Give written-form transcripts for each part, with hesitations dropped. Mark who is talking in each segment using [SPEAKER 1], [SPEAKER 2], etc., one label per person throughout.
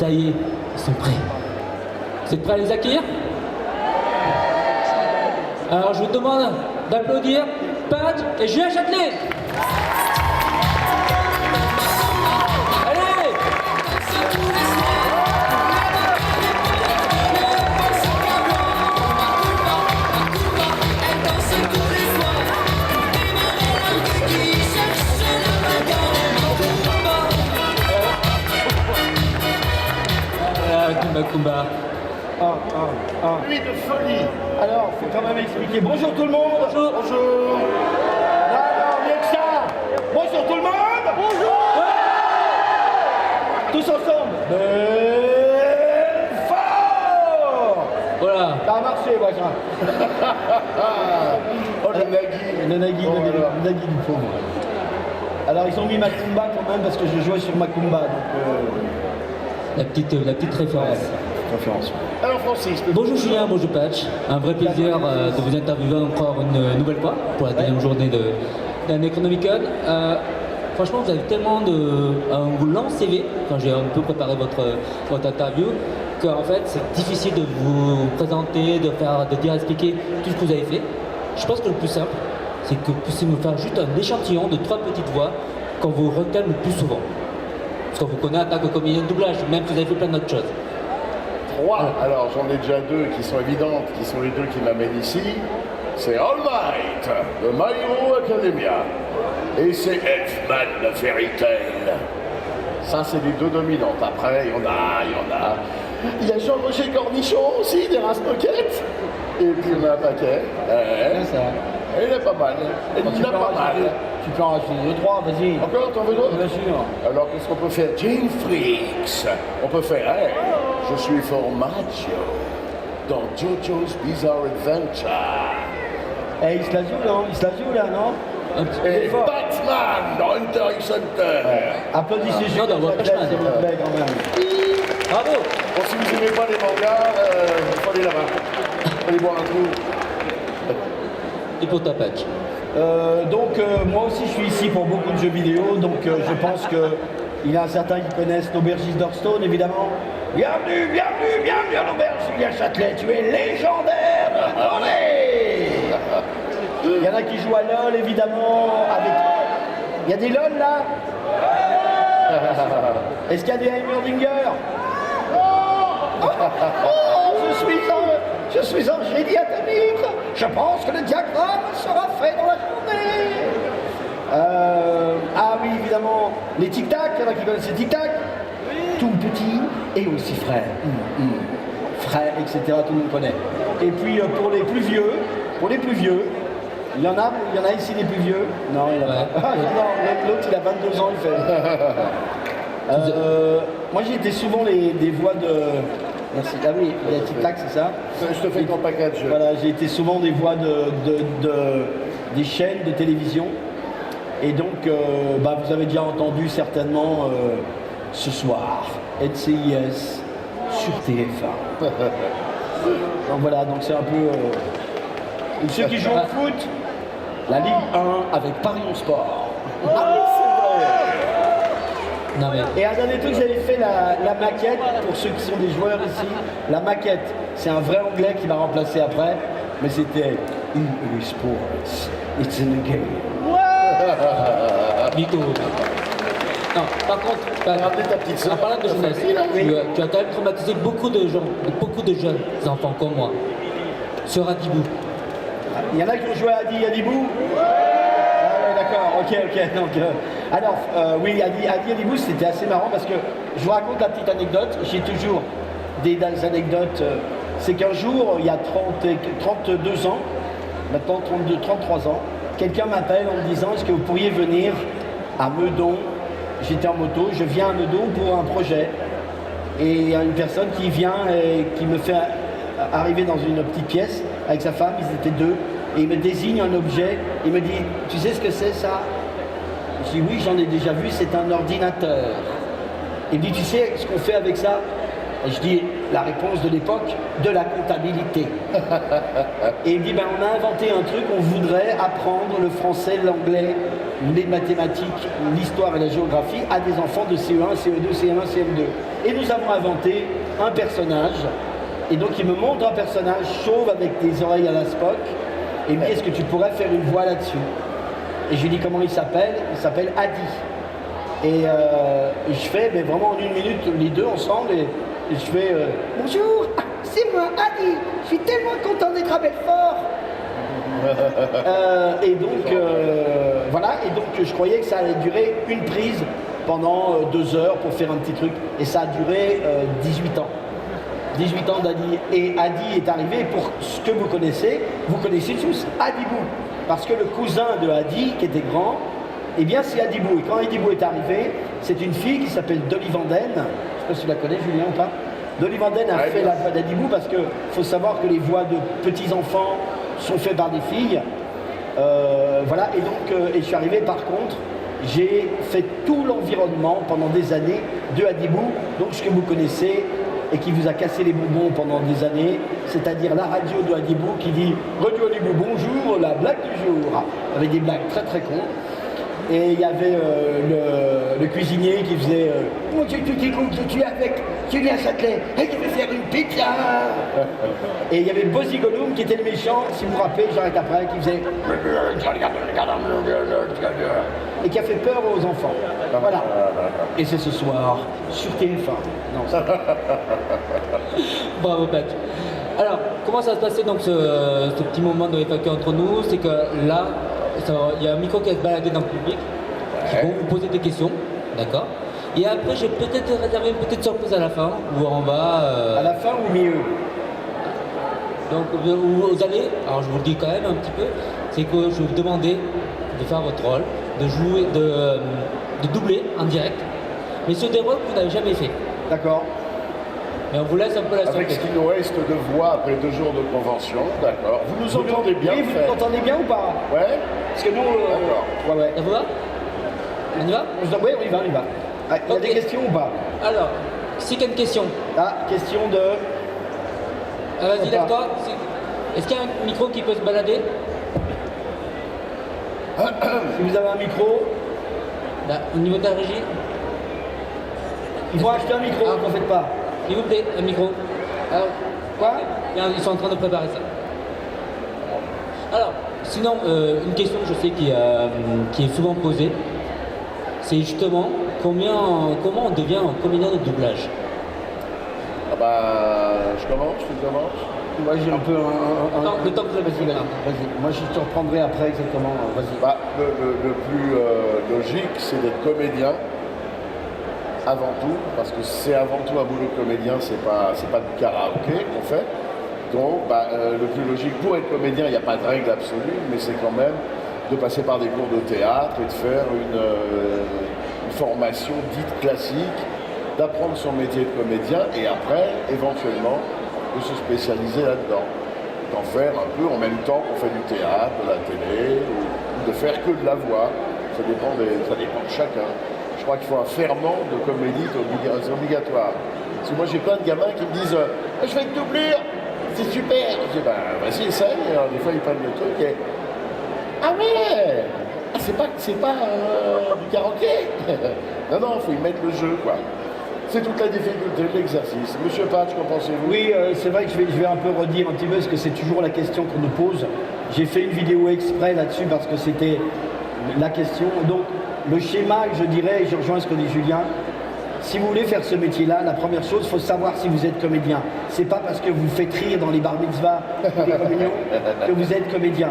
[SPEAKER 1] Ça y est, ils sont prêts. Vous êtes prêts à les accueillir? Alors je vous demande d'applaudir Pat et Julien Châtelet. Allez! Kumba Kumba.
[SPEAKER 2] Nuit de folie. Alors, faut quand même expliquer. Bonjour tout le monde.
[SPEAKER 1] Bonjour.
[SPEAKER 2] Bonjour. Non, mieux que ça. Bonjour tout le monde. Bonjour. Tous ensemble. Fort.
[SPEAKER 1] Voilà.
[SPEAKER 2] Ça a marché, moi, ça.
[SPEAKER 3] Oh, le Nagui.
[SPEAKER 2] Le Nagui,
[SPEAKER 3] Oh,
[SPEAKER 2] le
[SPEAKER 3] voilà.
[SPEAKER 2] Nagui du pauvre. Alors, ils ont mis Macumba quand même parce que je jouais sur Macumba. Donc,
[SPEAKER 1] La petite référence.
[SPEAKER 2] conférence.
[SPEAKER 3] Alors Francis,
[SPEAKER 1] Bonjour Julien, bonjour Patch. Un vrai plaisir de vous interviewer encore une nouvelle fois pour la deuxième journée de Necronomicon. Franchement, vous avez tellement un long CV, quand j'ai un peu préparé votre interview, qu'en fait c'est difficile de vous présenter, de expliquer tout ce que vous avez fait. Je pense que le plus simple, c'est que vous puissiez me faire juste un échantillon de 3 petites voix qu'on vous recale le plus souvent. Parce qu'on vous connaît en tant que comédien de doublage, même si vous avez fait plein d'autres choses.
[SPEAKER 3] 3. Alors j'en ai déjà 2 qui sont évidentes, qui sont les 2 qui m'amènent ici. C'est All Might de My Hero Academia et c'est Elfman de Fairy Tail. Ça c'est les 2 dominantes. Après il y en a. Il y a Jean-Roger Cornichon aussi des Race Moquette. Et puis on a un paquet. Et il est pas mal. Et il est pas mal.
[SPEAKER 2] Tu peux en rajouter 2-3, vas-y.
[SPEAKER 3] Encore, t'en veux d'autres?
[SPEAKER 2] Bien sûr.
[SPEAKER 3] Alors qu'est-ce qu'on peut faire? Jane Freaks. On peut faire, hey, je suis Formaggio dans JoJo's Bizarre Adventure.
[SPEAKER 2] Eh, il se la joue là, non
[SPEAKER 1] Un petit-
[SPEAKER 3] Et
[SPEAKER 2] fort.
[SPEAKER 3] Batman dans Hunter x Hunter.
[SPEAKER 2] Applaudissez
[SPEAKER 1] Non,
[SPEAKER 2] Julien
[SPEAKER 1] non,
[SPEAKER 2] Châtelet,
[SPEAKER 1] Watchman.
[SPEAKER 2] s'il vous plaît, quand même.
[SPEAKER 1] Bravo!
[SPEAKER 3] Bon, si vous n'aimez pas les mangas, il faut aller là-bas. Allez boire un coup.
[SPEAKER 1] Et pour ta Patch.
[SPEAKER 2] Moi aussi je suis ici pour beaucoup de jeux vidéo, donc je pense qu'il y en a certains qui connaissent l'aubergiste d'Hearthstone évidemment. Bienvenue à l'auberge, Julien Châtelet, tu es légendaire de volée. Il y en a qui jouent à LOL évidemment, avec... Il y a des LOL là. Est-ce qu'il y a des Heimerdinger? Je suis un génie atomique. Je pense que le diagramme sera fait dans la journée. Ah oui, évidemment, les tic-tac, il y en a qui connaissent les tic-tac. Tout petit et aussi frère. Frère, etc., tout le monde connaît. Et puis pour les plus vieux, il y en a ici des plus vieux? Non, il y en a
[SPEAKER 1] Ouais.
[SPEAKER 2] pas. Ah, non, l'autre il a 22 ans, il fait. Moi j'ai été souvent des voix de... Merci. Ah oui, il y a tic-tac, c'est ça?
[SPEAKER 3] Je te fais ton package.
[SPEAKER 2] Voilà, j'ai été souvent des voix des chaînes de télévision. Et donc, vous avez déjà entendu certainement ce soir, NCIS sur TF1. Donc voilà, donc c'est un peu... ou ceux qui jouent au foot, la Ligue 1 avec Paris en Sport. Ah oui, c'est vrai.
[SPEAKER 1] Non mais,
[SPEAKER 2] Et un dernier truc, j'avais fait la maquette, pour ceux qui sont des joueurs ici. La maquette, c'est un vrai anglais qui m'a remplacé après, mais c'était EA Sports, it's in the game.
[SPEAKER 1] mytho. Non, par contre,
[SPEAKER 3] Rappelez ta petite sœur.
[SPEAKER 1] en parlant de jeunesse, tu as quand même traumatisé beaucoup de gens, beaucoup de jeunes enfants comme moi, sur Adibou.
[SPEAKER 2] Il y en a qui ont joué à Adi Adibou. Ah ouais, d'accord, ok. Donc, oui, Adi Adibou, c'était assez marrant parce que je vous raconte la petite anecdote. J'ai toujours des anecdotes. C'est qu'un jour, il y a 32 ans, maintenant 33 ans, quelqu'un m'appelle en me disant est-ce que vous pourriez venir à Meudon? J'étais en moto, je viens à Meudon pour un projet. Et il y a une personne qui vient et qui me fait arriver dans une petite pièce avec sa femme, ils étaient 2, et il me désigne un objet, il me dit tu sais ce que c'est ça? Je dis oui, j'en ai déjà vu, c'est un ordinateur. Il me dit tu sais ce qu'on fait avec ça? Et je dis la réponse de l'époque, de la comptabilité. Et il me dit on a inventé un truc, on voudrait apprendre le français, l'anglais les mathématiques, l'histoire et la géographie à des enfants de CE1, CE2, CM1, CM2. Et nous avons inventé un personnage. Et donc il me montre un personnage chauve avec des oreilles à la Spock. Et il me dit, est-ce que tu pourrais faire une voix là-dessus? Et je lui dis comment il s'appelle Adi. Et je fais, mais vraiment en une minute, les deux ensemble, et je fais bonjour, c'est moi Adi, je suis tellement content d'être à Belfort. Et donc voilà, et donc je croyais que ça allait durer une prise pendant 2 heures pour faire un petit truc, et ça a duré 18 ans. 18 ans d'Adi, et Adi est arrivé pour ce que vous connaissez tous Adibou, parce que le cousin de Adi, qui était grand, eh bien c'est Adibou, et quand Adibou est arrivé, c'est une fille qui s'appelle Dolly Vanden, je ne sais pas si tu la connais Julien ou pas. Dolly Vanden a fait la voix d'Adibou, parce qu'il faut savoir que les voix de petits-enfants sont faites par des filles, voilà, et donc et je suis arrivé par contre, j'ai fait tout l'environnement pendant des années de Adibou, donc ce que vous connaissez, et qui vous a cassé les bonbons pendant des années, c'est-à-dire la radio de Adibou qui dit « Radio Adibou, bonjour, la blague du jour », avec des blagues très très cons. Et il y avait le cuisinier qui faisait « Mon Dieu, tu es avec Julien Châtelet, et il veut faire une pizza !» Et il y avait Bozzy Gollum qui était le méchant, si vous vous rappelez, j'arrête après, qui faisait et qui a fait peur aux enfants. Voilà. Et c'est ce soir sur TF1. Non, ça...
[SPEAKER 1] Bravo Pat. Alors, comment ça va se passer donc ce petit moment de FAQ entre nous? C'est que là, il y a un micro qui va se balader dans le public, qui vont vous poser des questions, d'accord? Et après, j'ai peut-être réservé une petite surprise à la fin, où on va...
[SPEAKER 2] À la fin ou au milieu?
[SPEAKER 1] Donc, vous allez, alors je vous le dis quand même un petit peu, c'est que je vais vous demander de faire votre rôle, de jouer, de doubler en direct, mais sur des rôles que vous n'avez jamais fait.
[SPEAKER 2] D'accord.
[SPEAKER 1] Mais on vous laisse un peu la surprise.
[SPEAKER 3] Avec ce qu'il nous reste de voix après 2 jours de convention, d'accord. Vous nous entendez bien?
[SPEAKER 2] Oui, vous nous entendez bien ou pas?
[SPEAKER 3] Ouais.
[SPEAKER 2] Parce que nous...
[SPEAKER 3] D'accord.
[SPEAKER 2] Ouais.
[SPEAKER 1] Ça vous va? On y va?
[SPEAKER 2] Oui, on y va. Ah, il y a
[SPEAKER 1] Ok.
[SPEAKER 2] des questions ou pas?
[SPEAKER 1] Alors, c'est quelle question?
[SPEAKER 2] Ah, question de...
[SPEAKER 1] Vas-y, lève-toi. Est-ce qu'il y a un micro qui peut se balader?
[SPEAKER 2] Si vous avez un micro,
[SPEAKER 1] Là, au niveau de la régie,
[SPEAKER 2] il faut acheter un micro,
[SPEAKER 1] Ah.
[SPEAKER 2] n'en faites pas.
[SPEAKER 1] s'il vous plaît, un micro. Alors,
[SPEAKER 2] Quoi?
[SPEAKER 1] ils sont en train de préparer ça. Alors, sinon, une question que je sais qui est souvent posée, c'est justement comment on devient un comédien de doublage.
[SPEAKER 3] Ah bah, je commence, tu commences.
[SPEAKER 2] Moi j'ai un peu un...
[SPEAKER 1] Le temps que je
[SPEAKER 2] Vas-y, vas-y. Moi je te reprendrai après exactement. Vas-y.
[SPEAKER 3] Bah, le plus logique, c'est d'être comédien avant tout, parce que c'est avant tout un boulot de comédien, c'est pas du karaoké qu'on fait. Donc, le plus logique pour être comédien, il n'y a pas de règle absolue, mais c'est quand même de passer par des cours de théâtre et de faire une formation dite classique, d'apprendre son métier de comédien et après, éventuellement, de se spécialiser là-dedans. D'en faire un peu en même temps qu'on fait du théâtre, de la télé, ou de faire que de la voix. Ça dépend de chacun. Je crois qu'il faut un ferment de comédie, c'est obligatoire. Parce que moi j'ai plein de gamins qui me disent je vais te doubler, c'est super. Je dis vas-y essaye. Alors, des fois ils prennent le truc et ah ouais, c'est pas du karaoké. Non, il faut y mettre le jeu quoi. C'est toute la difficulté de l'exercice. Monsieur Patch, qu'en pensez-vous?
[SPEAKER 2] Oui, c'est vrai que je vais un peu redire un petit peu, parce que c'est toujours la question qu'on nous pose. J'ai fait une vidéo exprès là-dessus parce que c'était la question. Donc, le schéma, je dirais, et je rejoins ce que dit Julien, si vous voulez faire ce métier-là, la première chose, il faut savoir si vous êtes comédien. C'est pas parce que vous faites rire dans les bar mitzvahs ou les communions que vous êtes comédien.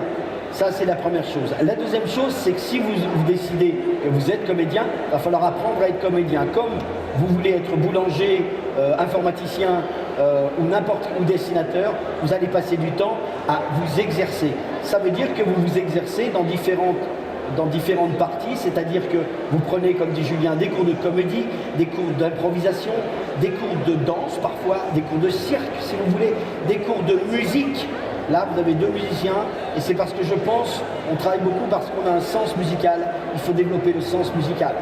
[SPEAKER 2] Ça, c'est la première chose. La deuxième chose, c'est que si vous décidez que vous êtes comédien, il va falloir apprendre à être comédien. Comme vous voulez être boulanger, informaticien ou dessinateur, vous allez passer du temps à vous exercer. Ça veut dire que vous vous exercez dans différentes parties, c'est-à-dire que vous prenez, comme dit Julien, des cours de comédie, des cours d'improvisation, des cours de danse parfois, des cours de cirque si vous voulez, des cours de musique. Là, vous avez 2 musiciens, et c'est parce que je pense, on travaille beaucoup parce qu'on a un sens musical, il faut développer le sens musical.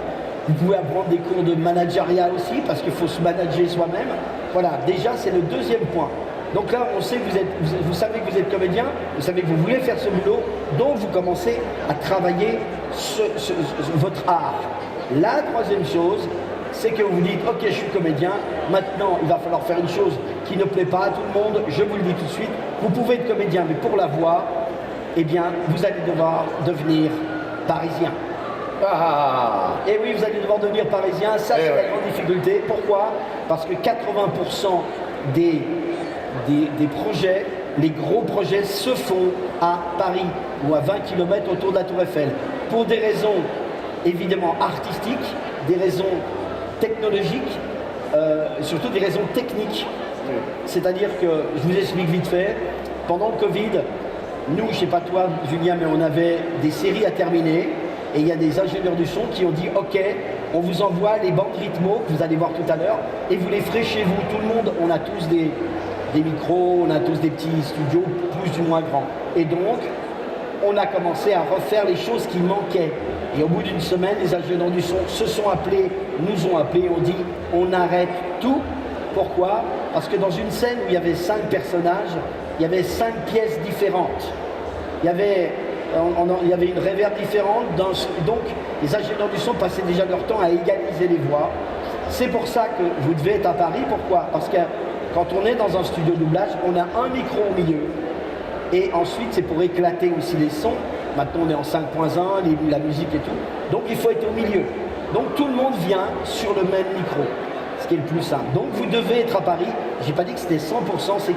[SPEAKER 2] Vous pouvez apprendre des cours de managériat aussi, parce qu'il faut se manager soi-même. Voilà, déjà, c'est le deuxième point. Donc là, on sait que vous savez que vous êtes comédien, vous savez que vous voulez faire ce boulot, donc vous commencez à travailler votre art. La troisième chose, c'est que vous vous dites, ok, je suis comédien, maintenant il va falloir faire une chose qui ne plaît pas à tout le monde, je vous le dis tout de suite, vous pouvez être comédien, mais pour la voix, eh bien, vous allez devoir devenir parisien.
[SPEAKER 3] Ah.
[SPEAKER 2] Et oui, vous allez devoir devenir parisien, ça c'est la grande difficulté. Pourquoi? Parce que 80% des projets, les gros projets se font à Paris ou à 20 km autour de la Tour Eiffel. Pour des raisons évidemment artistiques, des raisons technologiques, surtout des raisons techniques. C'est-à-dire que, je vous explique vite fait, pendant le Covid, nous, je ne sais pas toi Julien, mais on avait des séries à terminer et il y a des ingénieurs du son qui ont dit ok, on vous envoie les bandes rythmo que vous allez voir tout à l'heure et vous les ferez chez vous. Tout le monde, on a tous des micros, on a tous des petits studios plus ou moins grands. Et donc, on a commencé à refaire les choses qui manquaient. Et au bout d'une semaine, les ingénieurs du son se sont appelés, nous ont appelés, ont dit on arrête tout. Pourquoi? Parce que dans une scène où il y avait 5 personnages, il y avait 5 pièces différentes. Il y avait une réverb différente, donc les ingénieurs du son passaient déjà leur temps à égaliser les voix. C'est pour ça que vous devez être à Paris. Pourquoi? Parce que quand on est dans un studio de doublage, on a un micro au milieu. Et ensuite, c'est pour éclater aussi les sons. Maintenant, on est en 5.1, la musique et tout. Donc, il faut être au milieu. Donc, tout le monde vient sur le même micro, ce qui est le plus simple. Donc, vous devez être à Paris. J'ai pas dit que c'était 100%, c'est 80%.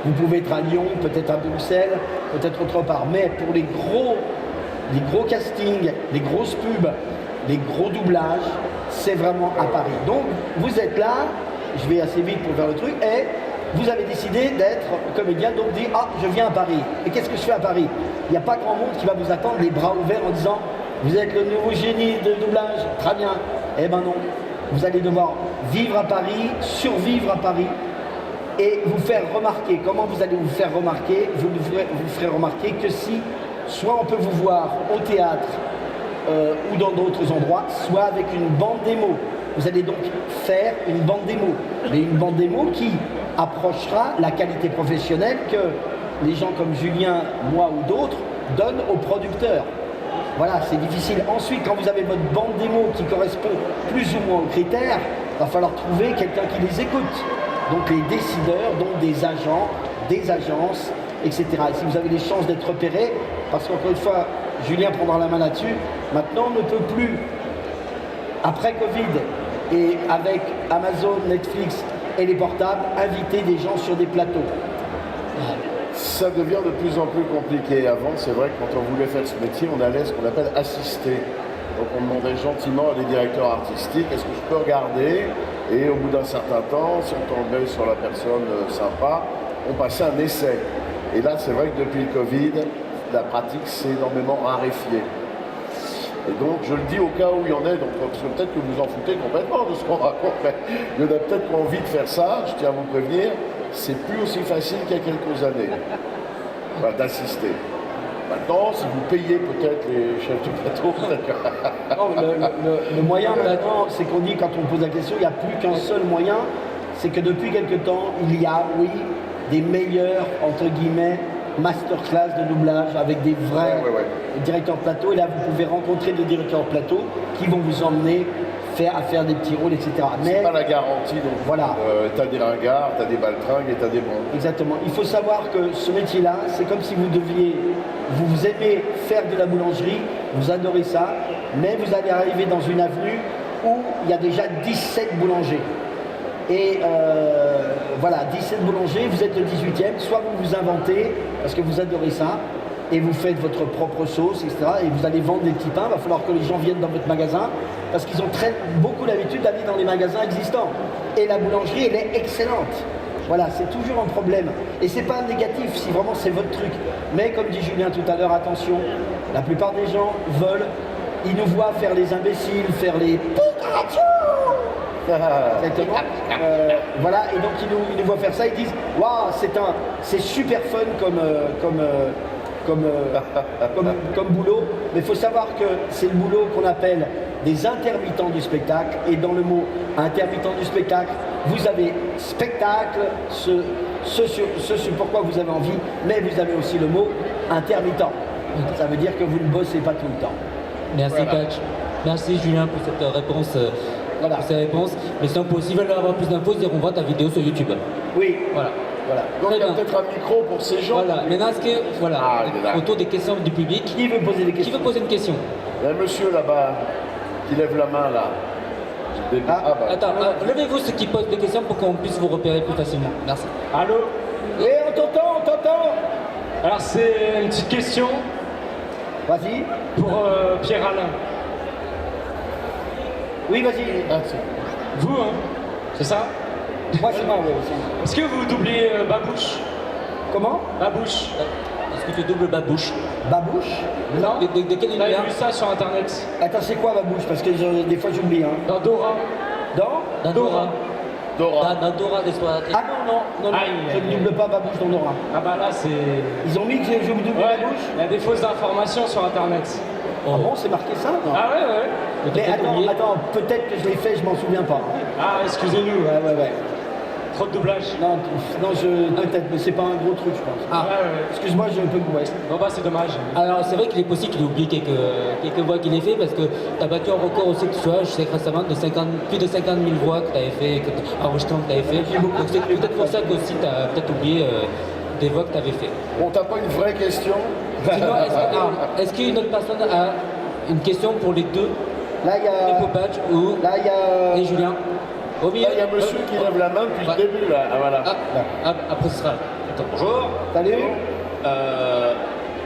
[SPEAKER 2] Vous pouvez être à Lyon, peut-être à Bruxelles, peut-être autre part. Mais pour les gros castings, les grosses pubs, les gros doublages, c'est vraiment à Paris. Donc, vous êtes là, je vais assez vite pour faire le truc, et vous avez décidé d'être comédien, donc dit ah, je viens à Paris. Et qu'est-ce que je fais à Paris? Il n'y a pas grand monde qui va vous attendre les bras ouverts en disant vous êtes le nouveau génie de doublage, très bien. Eh ben non, vous allez devoir vivre à Paris, survivre à Paris et vous faire remarquer. Comment vous allez vous faire remarquer? Vous ferez remarquer que si soit on peut vous voir au théâtre ou dans d'autres endroits, soit avec une bande démo. Vous allez donc faire une bande démo, mais une bande démo qui approchera la qualité professionnelle que les gens comme Julien, moi ou d'autres donnent aux producteurs. Voilà, c'est difficile. Ensuite, quand vous avez votre bande démo qui correspond plus ou moins aux critères, il va falloir trouver quelqu'un qui les écoute. Donc les décideurs, donc des agents, des agences, etc. Et si vous avez les chances d'être repéré, parce qu'encore une fois, Julien prendra la main là-dessus, maintenant on ne peut plus, après Covid et avec Amazon, Netflix et les portables, inviter des gens sur des plateaux.
[SPEAKER 3] Ça devient de plus en plus compliqué. Avant, c'est vrai que quand on voulait faire ce métier, on allait ce qu'on appelle assister. Donc on demandait gentiment à des directeurs artistiques, est-ce que je peux regarder? Et au bout d'un certain temps, si on tombait sur la personne sympa, on passait un essai. Et là, c'est vrai que depuis le Covid, la pratique s'est énormément raréfiée. Et donc, je le dis au cas où il y en a, donc, parce que peut-être que vous en foutez complètement de ce qu'on raconte, mais il y en a peut-être qui ont envie de faire ça, je tiens à vous prévenir, c'est plus aussi facile qu'il y a quelques années, enfin, d'assister. Maintenant, si vous payez peut-être les chefs de plateau, peut-être.
[SPEAKER 2] Non, le moyen maintenant, c'est qu'on dit, quand on pose la question, il n'y a plus qu'un seul moyen, c'est que depuis quelque temps, il y a, oui, des meilleurs, entre guillemets, masterclass de doublage avec des vrais directeurs de plateau. Et là, vous pouvez rencontrer des directeurs de plateau qui vont vous emmener à faire des petits rôles, etc. Mais
[SPEAKER 3] c'est pas la garantie, donc
[SPEAKER 2] voilà.
[SPEAKER 3] T'as des ringards, t'as des baltringues et t'as des bons.
[SPEAKER 2] Exactement. Il faut savoir que ce métier-là, c'est comme si vous aimez faire de la boulangerie, vous adorez ça, mais vous allez arriver dans une avenue où il y a déjà 17 boulangers. Et voilà, 17 boulangers, vous êtes le 18e, soit vous vous inventez, parce que vous adorez ça, et vous faites votre propre sauce, etc. Et vous allez vendre des petits pains, il va falloir que les gens viennent dans votre magasin, parce qu'ils ont beaucoup l'habitude d'aller dans les magasins existants. Et la boulangerie, elle est excellente. Voilà, c'est toujours un problème. Et c'est pas négatif, si vraiment c'est votre truc. Mais comme dit Julien tout à l'heure, attention, la plupart des gens veulent, ils nous voient faire les imbéciles, faire les Pikachu. Exactement. Voilà, et donc ils nous voient faire ça, ils disent waouh, c'est super fun comme boulot, mais il faut savoir que c'est le boulot qu'on appelle des intermittents du spectacle, et dans le mot intermittent du spectacle, vous avez spectacle, ce sur pourquoi vous avez envie, mais vous avez aussi le mot intermittent. Ça veut dire que vous ne bossez pas tout le temps.
[SPEAKER 1] Merci
[SPEAKER 3] Voilà.
[SPEAKER 1] coach. Merci Julien pour cette réponse.
[SPEAKER 2] Voilà.
[SPEAKER 1] Pour ces réponses. Mais sinon, s'ils veulent avoir plus d'infos, ils iront voir ta vidéo sur YouTube.
[SPEAKER 2] Oui,
[SPEAKER 1] Voilà.
[SPEAKER 2] voilà.
[SPEAKER 3] Donc
[SPEAKER 1] Très
[SPEAKER 3] il y a
[SPEAKER 1] bien.
[SPEAKER 3] peut-être un micro pour ces gens.
[SPEAKER 1] Voilà. Maintenant, est-ce que, voilà,
[SPEAKER 3] Ah, il est là.
[SPEAKER 1] autour des questions du public,
[SPEAKER 2] Qui veut poser des
[SPEAKER 1] qui
[SPEAKER 2] questions?
[SPEAKER 1] veut poser une question?
[SPEAKER 3] Il y a un monsieur là-bas qui lève la main là.
[SPEAKER 2] Ah,
[SPEAKER 3] bah.
[SPEAKER 1] Attends, levez-vous ceux qui posent des questions pour qu'on puisse vous repérer plus facilement. Merci.
[SPEAKER 4] Allô.
[SPEAKER 2] Oui, on t'entend, on t'entend.
[SPEAKER 4] Alors c'est une petite question
[SPEAKER 2] Vas-y.
[SPEAKER 4] pour Pierre-Alain.
[SPEAKER 2] Oui, vas-y.
[SPEAKER 3] Ah, c'est-
[SPEAKER 4] Vous, hein, c'est ça?
[SPEAKER 2] Moi, c'est moi, oui. c'est moi.
[SPEAKER 4] Est-ce que vous doublez Babouche?
[SPEAKER 2] Comment?
[SPEAKER 4] Babouche.
[SPEAKER 1] Est-ce que tu doubles Babouche?
[SPEAKER 2] Babouche?
[SPEAKER 4] Non.
[SPEAKER 1] De quel
[SPEAKER 4] On a
[SPEAKER 1] univers?
[SPEAKER 4] vu ça sur internet.
[SPEAKER 2] Attends, c'est quoi Babouche? Parce que des fois, j'oublie. Hein.
[SPEAKER 4] Dans Dora.
[SPEAKER 2] Dans?
[SPEAKER 1] Dora.
[SPEAKER 3] Dora.
[SPEAKER 1] Dora d'Espoir.
[SPEAKER 2] Ah non, non, non,
[SPEAKER 4] Aïe,
[SPEAKER 2] je ne
[SPEAKER 4] aïe,
[SPEAKER 2] double pas Babouche dans Nora.
[SPEAKER 4] Ah bah là c'est...
[SPEAKER 2] Ils ont mis que je vous double
[SPEAKER 4] Ouais,
[SPEAKER 2] Babouche?
[SPEAKER 4] il y a des fausses informations sur internet.
[SPEAKER 2] Ah bon, c'est marqué ça? Non.
[SPEAKER 4] Ah ouais, ouais.
[SPEAKER 2] Mais attends, peut-être que je l'ai fait, je m'en souviens pas.
[SPEAKER 4] Ah, excusez-nous,
[SPEAKER 2] Ouais, ouais, ouais.
[SPEAKER 4] trop de doublage.
[SPEAKER 2] Non, peut-être, mais c'est pas un gros truc, je pense.
[SPEAKER 1] Ah.
[SPEAKER 4] Ouais, ouais.
[SPEAKER 2] Excuse-moi, j'ai un peu ouais.
[SPEAKER 4] Bon bah c'est dommage.
[SPEAKER 1] Alors c'est vrai qu'il est possible qu'il ait oublié quelques voix qu'il ait fait parce que tu as battu un record aussi que tu vois, je sais que récemment de plus de 50 000 voix que tu avais fait, enregistrements que tu avais fait. Donc c'est peut-être pour ça qu'aussi tu as peut-être oublié des voix que tu avais fait.
[SPEAKER 3] Bon, t'as pas une vraie question?
[SPEAKER 1] Sinon, est-ce qu'une autre personne a une question pour les deux,
[SPEAKER 2] Là, il y
[SPEAKER 1] et
[SPEAKER 2] a.
[SPEAKER 1] pour Badge ou
[SPEAKER 2] Là, il y a.
[SPEAKER 1] et Julien? Au milieu.
[SPEAKER 3] Là, il y a un monsieur qui lève la main depuis
[SPEAKER 1] Ouais.
[SPEAKER 3] le début là. Ah, voilà.
[SPEAKER 1] Après ce sera. Attends.
[SPEAKER 5] Bonjour.
[SPEAKER 2] Salut.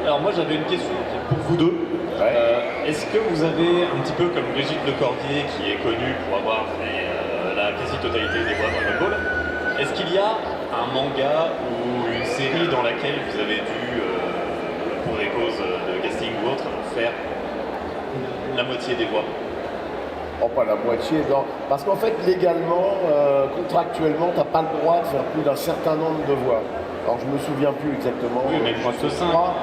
[SPEAKER 5] Alors moi j'avais une question qui est pour vous deux.
[SPEAKER 3] Ouais.
[SPEAKER 5] Est-ce que vous avez un petit peu comme Brigitte Lecordier qui est connue pour avoir fait la quasi-totalité des voix dans Dragon Ball, est-ce qu'il y a un manga ou une série dans laquelle vous avez dû, pour des causes de casting ou autre, faire la moitié des voix?
[SPEAKER 3] Oh, pas la moitié, non. Parce qu'en fait, légalement, contractuellement, t'as pas le droit de faire plus d'un certain nombre de voix. Alors, je me souviens plus exactement.
[SPEAKER 5] Oui, mais juste
[SPEAKER 3] je
[SPEAKER 5] 5.
[SPEAKER 3] crois.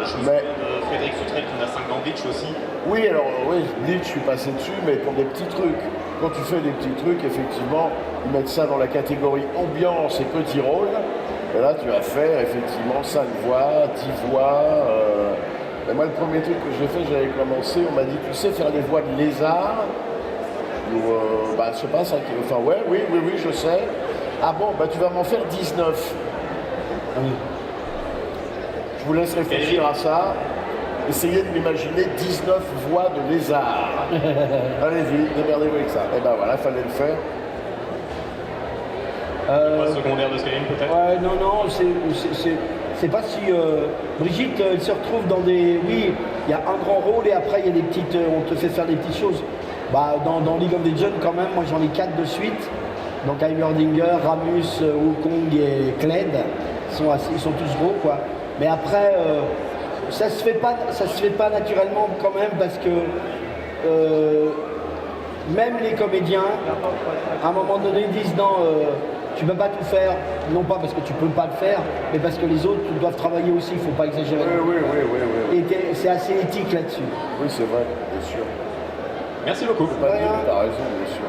[SPEAKER 5] Je me
[SPEAKER 3] Mais-
[SPEAKER 5] souviens de Frédéric Soutrel qui en a 5 dans Bleach aussi.
[SPEAKER 3] Oui, alors, oui, Bleach, je suis passé dessus, mais pour des petits trucs. Quand tu fais des petits trucs, effectivement, ils mettent ça dans la catégorie ambiance et petits rôles. Et là, tu vas faire, effectivement, 5 voix, 10 voix. Et moi, le premier truc que j'ai fait, j'avais commencé, on m'a dit, tu sais faire les voix de lézard? Ou, bah, je sais pas, ça, enfin, ouais, oui, je sais. Ah bon, bah, tu vas m'en faire 19. Je vous laisse réfléchir à ça. Essayez de m'imaginer 19 voix de lézard. Allez-y, démerdez-vous avec ça. Et ben voilà, fallait le faire.
[SPEAKER 5] Voix secondaire de Skyrim peut-être.
[SPEAKER 2] Ouais, non, c'est pas si. Brigitte, elle se retrouve dans des. Oui, il y a un grand rôle et après il y a des petites. On te fait faire des petites choses. Bah, dans League of Legends, quand même, moi j'en ai 4 de suite. Donc Heimerdinger, Ramus, Wukong et Kled. Ils sont tous gros, quoi. Mais après, ça se fait pas naturellement quand même parce que. Même les comédiens, à un moment donné, ils disent non, tu peux pas tout faire, non pas parce que tu peux pas le faire, mais parce que les autres doivent travailler aussi, il faut pas exagérer.
[SPEAKER 3] Oui.
[SPEAKER 2] Et c'est assez éthique là-dessus.
[SPEAKER 3] Oui, c'est vrai, bien sûr.
[SPEAKER 5] Merci beaucoup.
[SPEAKER 3] Faut pas
[SPEAKER 2] Rien.
[SPEAKER 3] dire, t'as raison, bien sûr.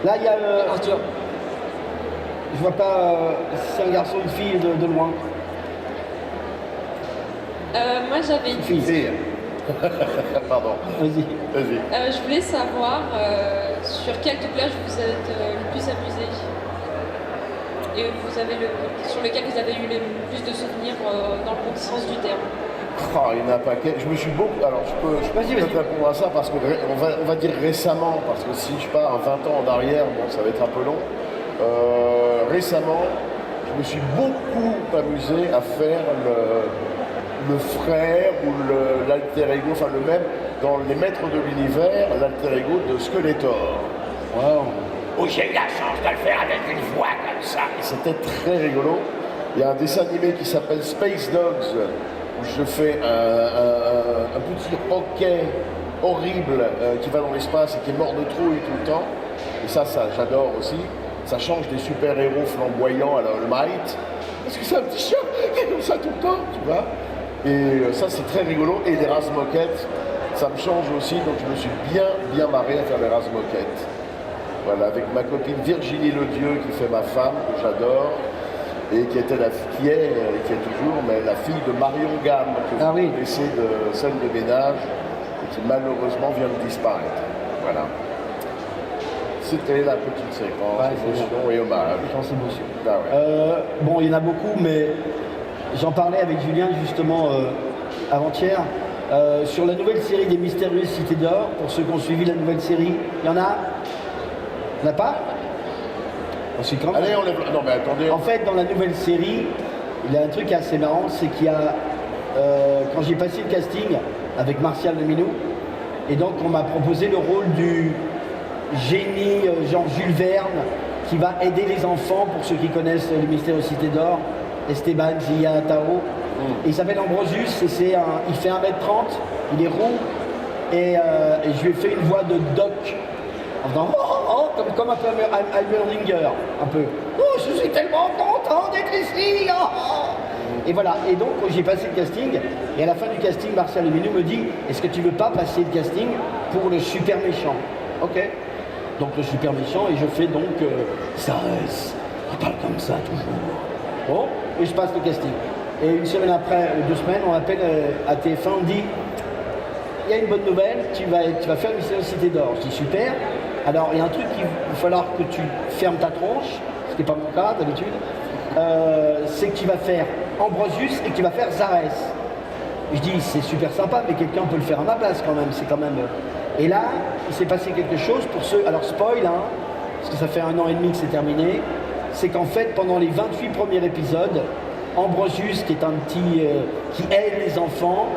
[SPEAKER 2] Là, il y a.
[SPEAKER 1] Arthur.
[SPEAKER 2] Je vois pas si c'est un garçon ou une fille de loin.
[SPEAKER 6] Moi j'avais une
[SPEAKER 3] Fille. Pardon,
[SPEAKER 2] Vas-y.
[SPEAKER 3] vas-y.
[SPEAKER 6] Je voulais savoir sur quel doublage vous êtes le plus amusé et sur lequel vous avez eu le plus de souvenirs dans le bon sens du terme.
[SPEAKER 3] Oh, il y en a un paquet. Je me suis beaucoup. Alors, je peux
[SPEAKER 2] Vas-y,
[SPEAKER 3] peut-être
[SPEAKER 2] vas-y.
[SPEAKER 3] répondre à ça parce que on va dire récemment, parce que si je pars 20 ans en arrière, bon, ça va être un peu long. Récemment, je me suis beaucoup amusé à faire le frère ou l'alter ego, enfin le même, dans Les Maîtres de l'Univers, l'alter ego de Skeletor.
[SPEAKER 2] Wow.
[SPEAKER 3] Où j'ai eu la chance de le faire avec une voix comme ça. Et c'était très rigolo. Il y a un dessin animé qui s'appelle Space Dogs, où je fais un petit hockey horrible qui va dans l'espace et qui est mort de trouille tout le temps. Et ça j'adore aussi. Ça change des super-héros flamboyants à la All Might. Parce que c'est un petit chien qui est comme ça tout le temps, tu vois. Et ça, c'est très rigolo. Et les Razmoquettes, ça me change aussi. Donc je me suis bien marré à faire les Razmoquettes. Voilà, avec ma copine Virginie Ledieu, qui fait ma femme, que j'adore, et qui est toujours, mais la fille de Marion Gamme, que vous connaissez de scène de ménage, et qui malheureusement vient de disparaître. Voilà. C'était la petite séquence, émotion et hommage.
[SPEAKER 2] Séquence émotion.
[SPEAKER 3] Ah ouais.
[SPEAKER 2] Bon, il y en a beaucoup, mais j'en parlais avec Julien justement avant-hier. Sur la nouvelle série des Mystérieuses Cités d'Or, pour ceux qui ont suivi la nouvelle série, il y en a? Il n'y en a pas?
[SPEAKER 3] Allez, on lève. Non, mais attendez.
[SPEAKER 2] En fait, dans la nouvelle série, il y a un truc assez marrant, c'est qu'il y a. Quand j'ai passé le casting avec Martial Leminou, et donc on m'a proposé le rôle du génie, genre Jules Verne, qui va aider les enfants, pour ceux qui connaissent les Mystérieuses Cités d'Or, Esteban Zia Tao. Il s'appelle Ambrosius, et il fait 1m30, il est roux, et je lui ai fait une voix de Doc, en faisant comme un peu Heimerdinger, un peu. Oh, je suis tellement content d'être ici. Et voilà, et donc j'ai passé le casting, et à la fin du casting, Martial Leminou me dit, est-ce que tu veux pas passer le casting pour le super méchant? Ok. Donc le super méchant, et je fais donc Sarès, il parle comme ça toujours. Bon, et je passe le casting. Et une semaine après, 2 semaines, on appelle à TF1, on dit, il y a une bonne nouvelle, tu vas faire Mystérieuse Cité d'Or. Je dis super. Alors il y a un truc qu'il va falloir que tu fermes ta tronche, ce qui n'est pas mon cas d'habitude, c'est que tu vas faire Ambrosius et que tu vas faire Zarès. Je dis c'est super sympa, mais quelqu'un peut le faire à ma place quand même, c'est quand même. Et là, il s'est passé quelque chose pour ceux. Alors spoil, hein, parce que ça fait 1 an et demi que c'est terminé, c'est qu'en fait pendant les 28 premiers épisodes, Ambrosius, qui est un petit qui aide les enfants,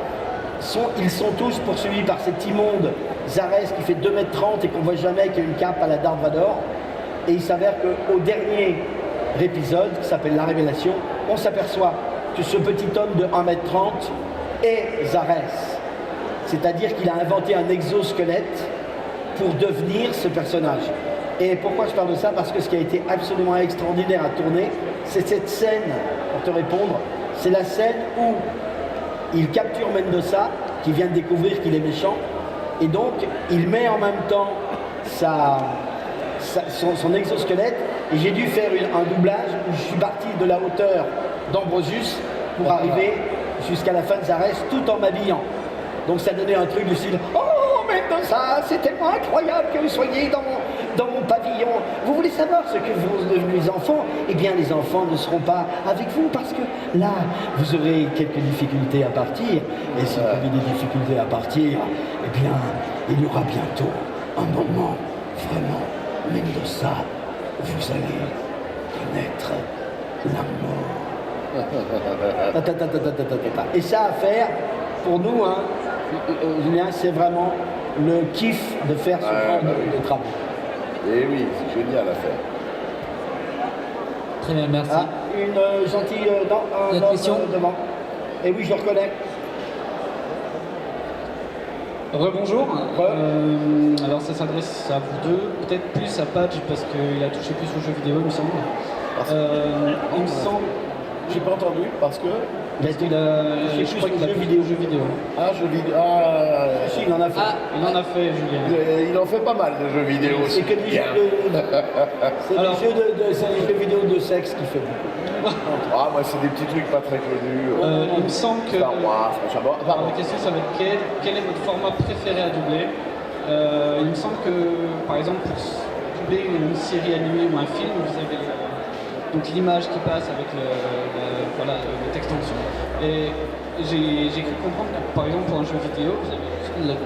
[SPEAKER 2] ils sont tous poursuivis par cet immonde Zarès qui fait 2m30 et qu'on voit jamais, qui a une cape à la Darth Vader. Et il s'avère qu'au dernier épisode, qui s'appelle La Révélation, on s'aperçoit que ce petit homme de 1m30 est Zarès. C'est-à-dire qu'il a inventé un exosquelette pour devenir ce personnage. Et pourquoi je parle de ça? Parce que ce qui a été absolument extraordinaire à tourner, c'est cette scène, pour te répondre, c'est la scène où il capture Mendoza, qui vient de découvrir qu'il est méchant, et donc il met en même temps son exosquelette, et j'ai dû faire un doublage où je suis parti de la hauteur d'Ambrosius pour arriver jusqu'à la fin de Zarès, tout en m'habillant. Donc ça donnait un truc du style « Oh, Mendoza, c'est tellement incroyable que vous soyez dans mon pavillon. Vous voulez savoir ce que vous devenez les enfants? Eh bien, les enfants ne seront pas avec vous parce que là, vous aurez quelques difficultés à partir. Et si vous avez des difficultés à partir, eh bien, il y aura bientôt un moment, vraiment, Mendoza, vous allez connaître l'amour. Et ça à faire, pour nous, hein, Julien, c'est vraiment le kiff de faire ce genre de travail.
[SPEAKER 3] Et oui, c'est génial à faire.
[SPEAKER 1] Très bien, merci.
[SPEAKER 2] Ah, une gentille
[SPEAKER 1] Il y a une question
[SPEAKER 2] devant. Et oui, je le reconnais.
[SPEAKER 4] Rebonjour. Alors ça s'adresse à vous deux, peut-être plus à Patch parce qu'il a touché plus aux jeux vidéo, il me semble. Il me semble.
[SPEAKER 3] J'ai pas entendu parce que.
[SPEAKER 4] Je crois qu'il a plus de jeux vidéo.
[SPEAKER 3] Ah, jeux vidéo. Ah,
[SPEAKER 2] Si, il en a fait.
[SPEAKER 4] Il en a fait, Julien.
[SPEAKER 3] il en fait pas mal de jeux vidéo aussi.
[SPEAKER 2] C'est que des jeux jeux vidéo de sexe qu'il fait.
[SPEAKER 3] Ah, moi, c'est des petits trucs pas très connus.
[SPEAKER 4] Il me semble que.
[SPEAKER 3] Star Wars,
[SPEAKER 4] La question, ça va être quel est votre format préféré à doubler? Il me semble que, par exemple, pour doubler une série animée ou un film, vous avez donc l'image qui passe avec le texte en dessous. Et j'ai cru comprendre que, par exemple, pour un jeu vidéo, vous avez juste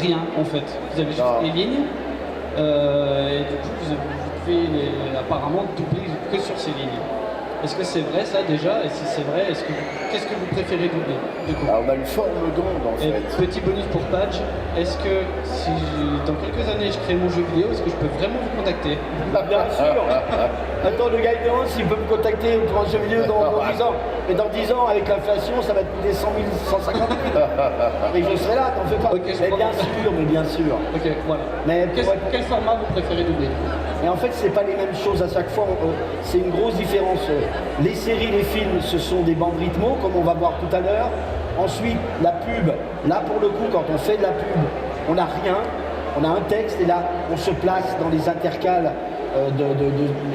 [SPEAKER 4] rien en fait. Vous avez juste les lignes. Et du coup, vous pouvez apparemment doubler que sur ces lignes. Est-ce que c'est vrai ça déjà? Et si c'est vrai, qu'est-ce que vous préférez doubler du coup?
[SPEAKER 3] Alors, on a une forme d'onde en fait.
[SPEAKER 4] Petit bonus pour Patch, est-ce que si dans quelques années je crée mon jeu vidéo, est-ce que je peux vraiment vous contacter?
[SPEAKER 2] Bien sûr. Attends, le gars il demande s'il peut me contacter pour un jeu vidéo dans 10 ans. Mais dans 10 ans, avec l'inflation, ça va te coûter 100 000, 150 000. Et je serai là, t'en fais pas.
[SPEAKER 4] Okay,
[SPEAKER 2] mais bien sûr.
[SPEAKER 4] Ok, voilà.
[SPEAKER 2] Mais
[SPEAKER 4] quel format vous préférez doubler?
[SPEAKER 2] Et en fait, c'est pas les mêmes choses à chaque fois. C'est une grosse différence. Les séries, les films, ce sont des bandes rythmo, comme on va voir tout à l'heure. Ensuite, la pub. Là, pour le coup, quand on fait de la pub, on n'a rien. on a un texte et là, on se place dans les intercales.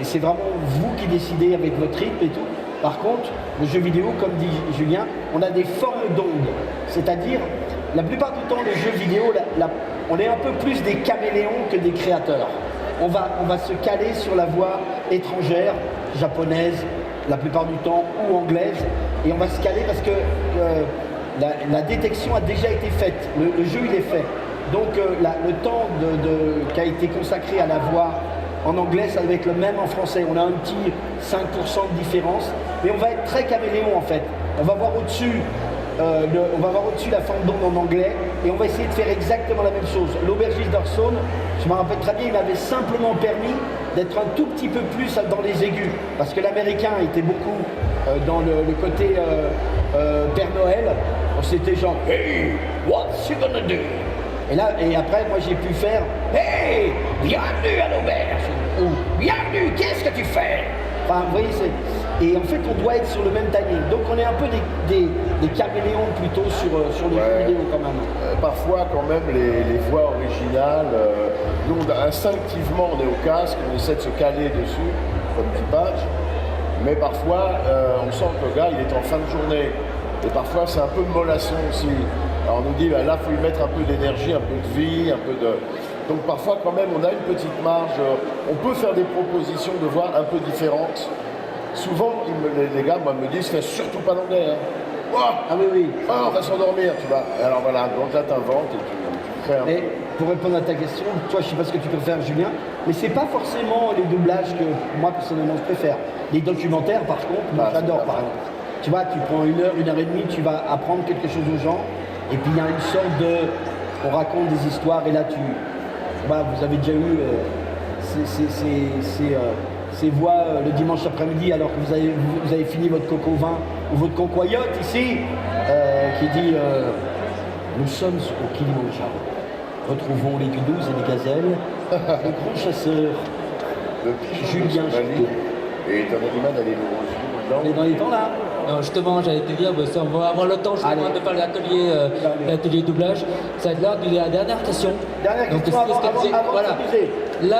[SPEAKER 2] C'est vraiment vous qui décidez avec votre rythme et tout. Par contre, le jeu vidéo, comme dit Julien, on a des formes d'ondes. C'est-à-dire, la plupart du temps, le jeu vidéo, on est un peu plus des caméléons que des créateurs. On va se caler sur la voix étrangère, japonaise, la plupart du temps, ou anglaise, et on va se caler parce que la détection a déjà été faite, le jeu il est fait. Donc le temps qui a été consacré à la voix en anglais, ça va être le même en français. On a un petit 5% de différence, mais on va être très caméléon en fait. On va voir au-dessus la forme d'onde en anglais et on va essayer de faire exactement la même chose. L'aubergiste d'Orson, je me rappelle très bien, il m'avait simplement permis d'être un tout petit peu plus dans les aigus, parce que l'américain était beaucoup dans le côté Père Noël. C'était genre « Hey, what's you gonna do ?» Et après, moi j'ai pu faire « Hey, bienvenue à l'auberge » ou « Bienvenue, qu'est-ce que tu fais ?» Enfin, vous voyez, et en fait, on doit être sur le même timing. Donc, on est un peu des caméléons plutôt sur les jeux vidéo quand même.
[SPEAKER 3] Parfois, quand même, les voix originales, nous, instinctivement, on est au casque, on essaie de se caler dessus, comme du badge. Mais parfois, on sent que le gars, il est en fin de journée. Et parfois, c'est un peu de mollation aussi. Alors, on nous dit, là, il faut lui mettre un peu d'énergie, un peu de vie, un peu de... Donc, parfois, quand même, on a une petite marge. On peut faire des propositions de voix un peu différentes. Souvent, les gars, moi, me disent, fais surtout pas d'anglais. Hein. Oh,
[SPEAKER 2] ah oui, oui.
[SPEAKER 3] Oh, on va s'endormir, tu vois. Alors voilà, donc là, t'inventes et tu crées un peu.
[SPEAKER 2] Pour répondre à ta question, toi, je sais pas ce que tu préfères, Julien, mais c'est pas forcément les doublages que moi, personnellement, je préfère. Les documentaires, par contre, moi, j'adore, par exemple. Tu vois, tu prends 1 heure, 1 heure et demie, tu vas apprendre quelque chose aux gens, et puis il y a une sorte de... On raconte des histoires, et là, voilà, vous avez déjà eu ces voix le dimanche après-midi alors que vous avez fini votre coco vin ou votre concoyote ici qui dit nous sommes au Kilimandjaro. Retrouvons les guidous et les gazelles, le grand chasseur Julien Chouet.
[SPEAKER 3] Et t'as du mal d'aller loin.
[SPEAKER 2] On est dans les temps là.
[SPEAKER 1] Non, justement, j'allais te dire, on va avoir le temps justement de faire l'atelier doublage. Ça va être l'heure de la dernière question.
[SPEAKER 2] Dernière question avant
[SPEAKER 1] voilà.
[SPEAKER 2] de s'amuser. Là.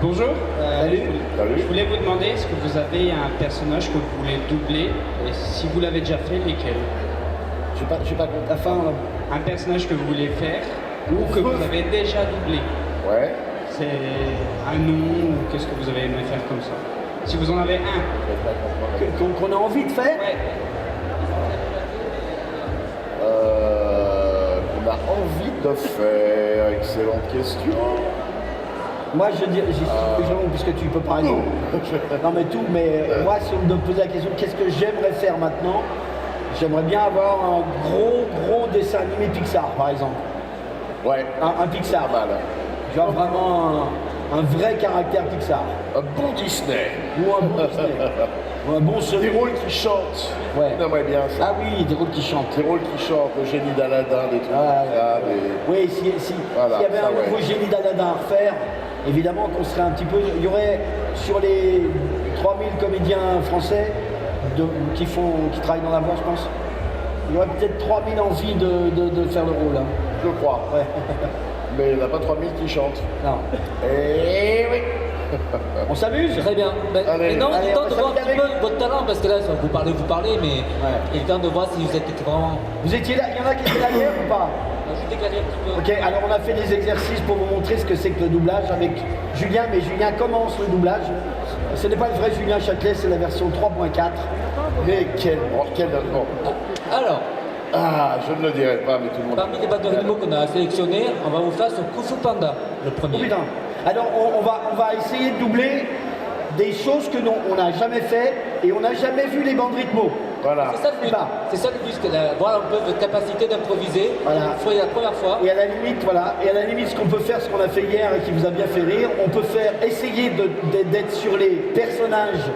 [SPEAKER 4] Bonjour.
[SPEAKER 2] Salut.
[SPEAKER 4] Je voulais vous demander, est-ce que vous avez un personnage que vous voulez doubler et si vous l'avez déjà fait, lesquels?
[SPEAKER 2] Je sais pas la fin.
[SPEAKER 4] Un personnage que vous voulez faire ou que vous avez déjà doublé.
[SPEAKER 3] Ouais.
[SPEAKER 4] C'est un nom ou qu'est-ce que vous avez aimé faire comme ça? Si vous en avez un.
[SPEAKER 2] Qu'on a envie de faire.
[SPEAKER 4] Ouais.
[SPEAKER 3] Qu'on a envie de faire. Excellente question.
[SPEAKER 2] Moi, je dis, puisque tu peux parler. Non, mais tout, mais moi, si on me pose la question, qu'est-ce que j'aimerais faire maintenant? J'aimerais bien avoir un gros dessin animé Pixar, par exemple.
[SPEAKER 3] Ouais.
[SPEAKER 2] Un Pixar.
[SPEAKER 3] Mal.
[SPEAKER 2] Genre vraiment un vrai caractère Pixar.
[SPEAKER 3] Un bon Disney.
[SPEAKER 2] Ou un bon Disney. Ou un bon
[SPEAKER 3] Des rôles qui chantent.
[SPEAKER 2] Ouais.
[SPEAKER 3] On aimerait bien ça.
[SPEAKER 2] Ah oui, des rôles qui chantent.
[SPEAKER 3] Des rôles qui chantent, le génie d'Aladin, des trucs
[SPEAKER 2] Oui, s'il y avait un nouveau génie d'Aladin à refaire, évidemment qu'on serait un petit peu... Il y aurait, sur les 3000 comédiens français qui travaillent dans la voix, je pense, il y aurait peut-être 3000 envies de faire le rôle. Hein.
[SPEAKER 3] Je crois.
[SPEAKER 2] Ouais.
[SPEAKER 3] Mais il n'y en a pas 3000 qui chantent.
[SPEAKER 2] Non.
[SPEAKER 3] Et oui.
[SPEAKER 2] On s'amuse?
[SPEAKER 1] Très bien.
[SPEAKER 3] Allez.
[SPEAKER 1] Maintenant, il est temps
[SPEAKER 2] on
[SPEAKER 1] de voir un
[SPEAKER 2] s'amuse
[SPEAKER 1] petit peu votre talent, parce que là, vous parlez, mais il est temps de voir si vous êtes vraiment...
[SPEAKER 2] Vous étiez là, il y en a qui étaient là hier ou pas?
[SPEAKER 1] Je vais déclarer un petit peu.
[SPEAKER 2] Ok, alors on a fait des exercices pour vous montrer ce que c'est que le doublage avec Julien, mais Julien commence le doublage. Ce n'est pas le vrai Julien Châtelet, c'est la version 3.4.
[SPEAKER 3] Mais quel bon.
[SPEAKER 1] Alors,
[SPEAKER 3] Je ne le dirai pas, mais tout le monde...
[SPEAKER 1] parmi les bandes animaux qu'on a sélectionnés, on va vous faire sur Kung Fu Panda, le
[SPEAKER 2] Oh
[SPEAKER 1] premier.
[SPEAKER 2] putain. Alors on va essayer de doubler des choses que on n'a jamais fait et on n'a jamais vu les bandes rythmo.
[SPEAKER 3] Voilà.
[SPEAKER 1] C'est ça le but. C'est ça le but, voir un peu votre capacité d'improviser.
[SPEAKER 2] Voilà.
[SPEAKER 1] La première fois.
[SPEAKER 2] Et à la limite, ce qu'on peut faire, ce qu'on a fait hier et qui vous a bien fait rire, on peut essayer d'être sur les personnages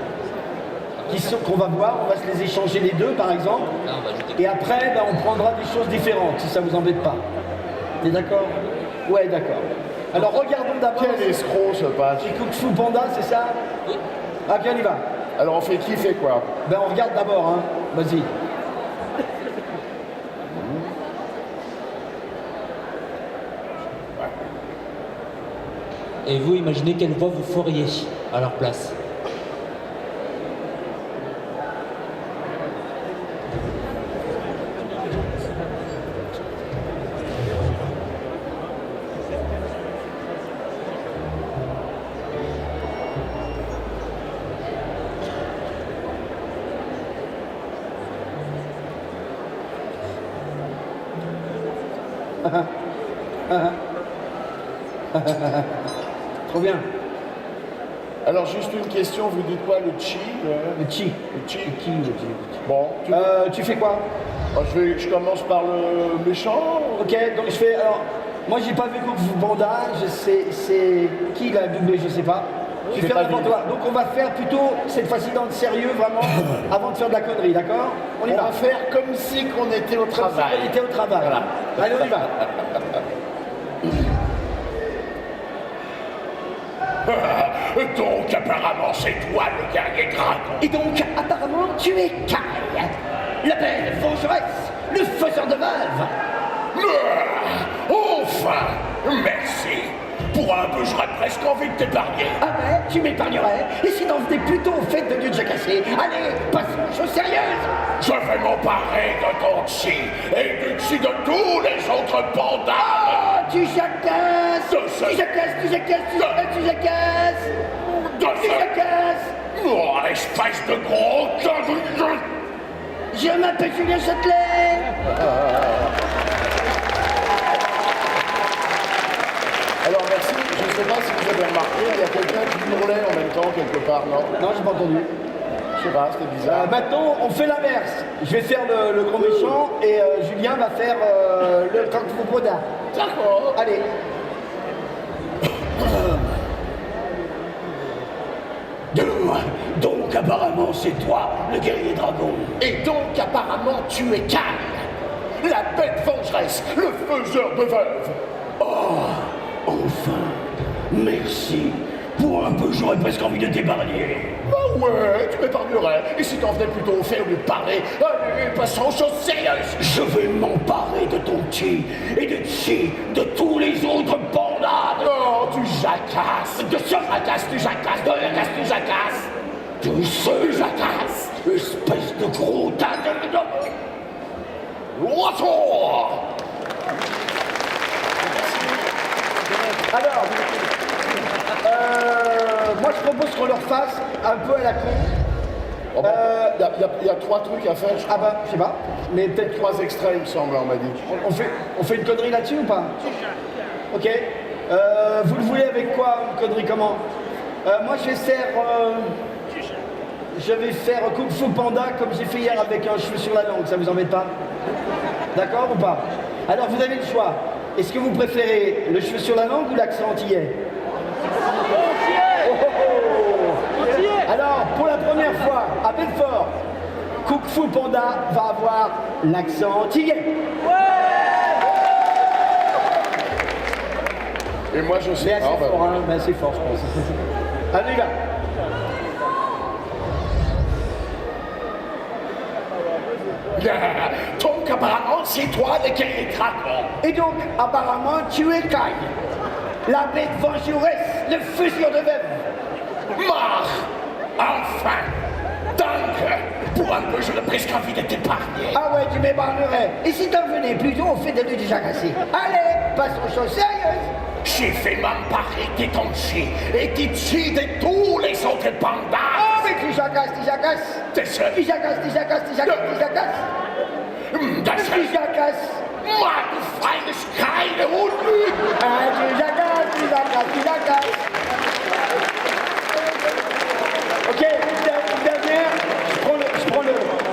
[SPEAKER 2] qu'on va voir, on va se les échanger les deux par exemple, et après on prendra des choses différentes si ça vous embête pas. T'es d'accord? Ouais, d'accord. Alors regardons d'abord.
[SPEAKER 3] Quel escroc ce patch.
[SPEAKER 2] C'est Kung Fu Panda, c'est ça?
[SPEAKER 1] Oui.
[SPEAKER 2] Ok, on y va.
[SPEAKER 3] Alors on fait qui fait quoi?
[SPEAKER 2] Ben on regarde d'abord, hein. Vas-y.
[SPEAKER 1] Et vous, imaginez quelle voix vous feriez à leur place.
[SPEAKER 2] Trop bien.
[SPEAKER 3] Alors juste une question, vous dites quoi, le chi?
[SPEAKER 2] Le chi.
[SPEAKER 3] Le chi.
[SPEAKER 2] Le chi, le chi.
[SPEAKER 3] Bon,
[SPEAKER 2] Tu fais quoi?
[SPEAKER 3] je commence par le méchant.
[SPEAKER 2] Ok, donc je fais. Alors, moi j'ai pas vu Kung Fu Panda, je sais. C'est. Qui l'a doublé, je sais pas. Je
[SPEAKER 3] J'ai
[SPEAKER 2] vais faire
[SPEAKER 3] pas
[SPEAKER 2] n'importe
[SPEAKER 3] vu.
[SPEAKER 2] quoi. Donc on va faire plutôt cette fois-ci dans le sérieux, vraiment, avant de faire de la connerie, d'accord? On y
[SPEAKER 3] On
[SPEAKER 2] va.
[SPEAKER 3] va faire comme si qu'on était au
[SPEAKER 2] Comme si
[SPEAKER 3] travail.
[SPEAKER 2] on était au travail.
[SPEAKER 3] Voilà.
[SPEAKER 2] Allez, on y va.
[SPEAKER 3] Donc apparemment c'est toi le guerrier dragon.
[SPEAKER 2] Et donc, apparemment, tu es Kai, la belle vengeresse, le faiseur de veuves.
[SPEAKER 3] Enfin, merci. Pour un peu, j'aurais presque envie de t'épargner.
[SPEAKER 2] Ah ouais, tu m'épargnerais. Et si t'en venais plutôt au fait de Dieu déjà cassé? Allez, passons aux choses sérieuses.
[SPEAKER 3] Je vais m'emparer de ton chi et du chi de tous les autres pandas.
[SPEAKER 2] Ah, tu jacasses.
[SPEAKER 3] De ce-
[SPEAKER 2] Tu jacasses, tu jacasses, tu jacasses, tu jacasses.
[SPEAKER 3] De
[SPEAKER 2] Tu
[SPEAKER 3] ce...
[SPEAKER 2] jacasses.
[SPEAKER 3] Oh, espèce de gros...
[SPEAKER 2] Je m'appelle Julien Châtelet.
[SPEAKER 3] Alors merci, je ne sais pas si vous avez remarqué, il y a quelqu'un qui hurlait en même temps quelque part, non?
[SPEAKER 2] Non, j'ai pas entendu.
[SPEAKER 3] Je sais pas, c'était bizarre.
[SPEAKER 2] Maintenant, on fait l'inverse. Je vais faire le gros méchant et Julien va faire le Kung Fu Panda.
[SPEAKER 3] D'accord.
[SPEAKER 2] Allez. Donc apparemment c'est toi, le guerrier dragon.
[SPEAKER 3] Et donc apparemment tu es Kai, la bête vengeresse, le faiseur de veuves.
[SPEAKER 2] Enfin, merci. Pour un peu, j'aurais presque envie de t'épargner.
[SPEAKER 3] Bah ouais, tu m'épargnerais. Et si t'en venais plutôt au fait au lieu de parler, allez, passons aux choses sérieuses.
[SPEAKER 2] Je vais m'emparer de ton chi et du chi de tous les autres pandas.
[SPEAKER 3] Oh, tu jacasses.
[SPEAKER 2] De ce jacasse, tu jacasses, de jacasse, tu jacasses. De ce jacasse, espèce de gros tas de...
[SPEAKER 3] Retour.
[SPEAKER 2] Alors, moi je propose qu'on leur fasse un peu à la con.
[SPEAKER 3] Oh, il y a 3 trucs à faire, je crois.
[SPEAKER 2] Ah bah, je sais pas, mais peut-être
[SPEAKER 3] 3 extraits, il me semble, on m'a dit.
[SPEAKER 2] on fait une connerie là-dessus ou pas? Ok. Vous le voulez avec quoi, une connerie comment? Moi je vais faire Kung Fu Panda comme j'ai fait hier avec un cheveu sur la langue, ça vous embête pas? D'accord ou pas? Alors vous avez le choix. Est-ce que vous préférez le cheveu sur la langue ou l'accent antillais? Alors, pour la première fois, à Belfort, Kung Fu Panda va avoir l'accent antillais.
[SPEAKER 3] Et moi, je sais
[SPEAKER 2] Mais assez
[SPEAKER 3] pas.
[SPEAKER 2] fort, hein, mais assez fort, je pense. Allez, là.
[SPEAKER 3] Donc, apparemment, c'est toi le guerrier dragon.
[SPEAKER 2] Et donc, apparemment, tu es Kai, la bête vengeresse, le faiseur de veuve.
[SPEAKER 3] Mort. Enfin. Donc, pour un peu, j'aurais presque envie de t'épargner.
[SPEAKER 2] Ah ouais, tu m'épargnerais. Et si t'en venais plutôt au fait de te déjà cassé? Allez, passons aux choses sérieuses.
[SPEAKER 3] J'ai fait m'emparer de ton chi et du chi de tous les autres pandas.
[SPEAKER 2] Ah, mais tu jacasses, tu jacasses.
[SPEAKER 3] T'es seul.
[SPEAKER 2] Tu jacasses, tu jacasses, tu jacasses, tu jacasses. Tu jacasses.
[SPEAKER 3] Moi, du feine Schreine und Lügen.
[SPEAKER 2] Ah, tu jacasses, tu jacasses, tu jacasses. Ok, une dernière.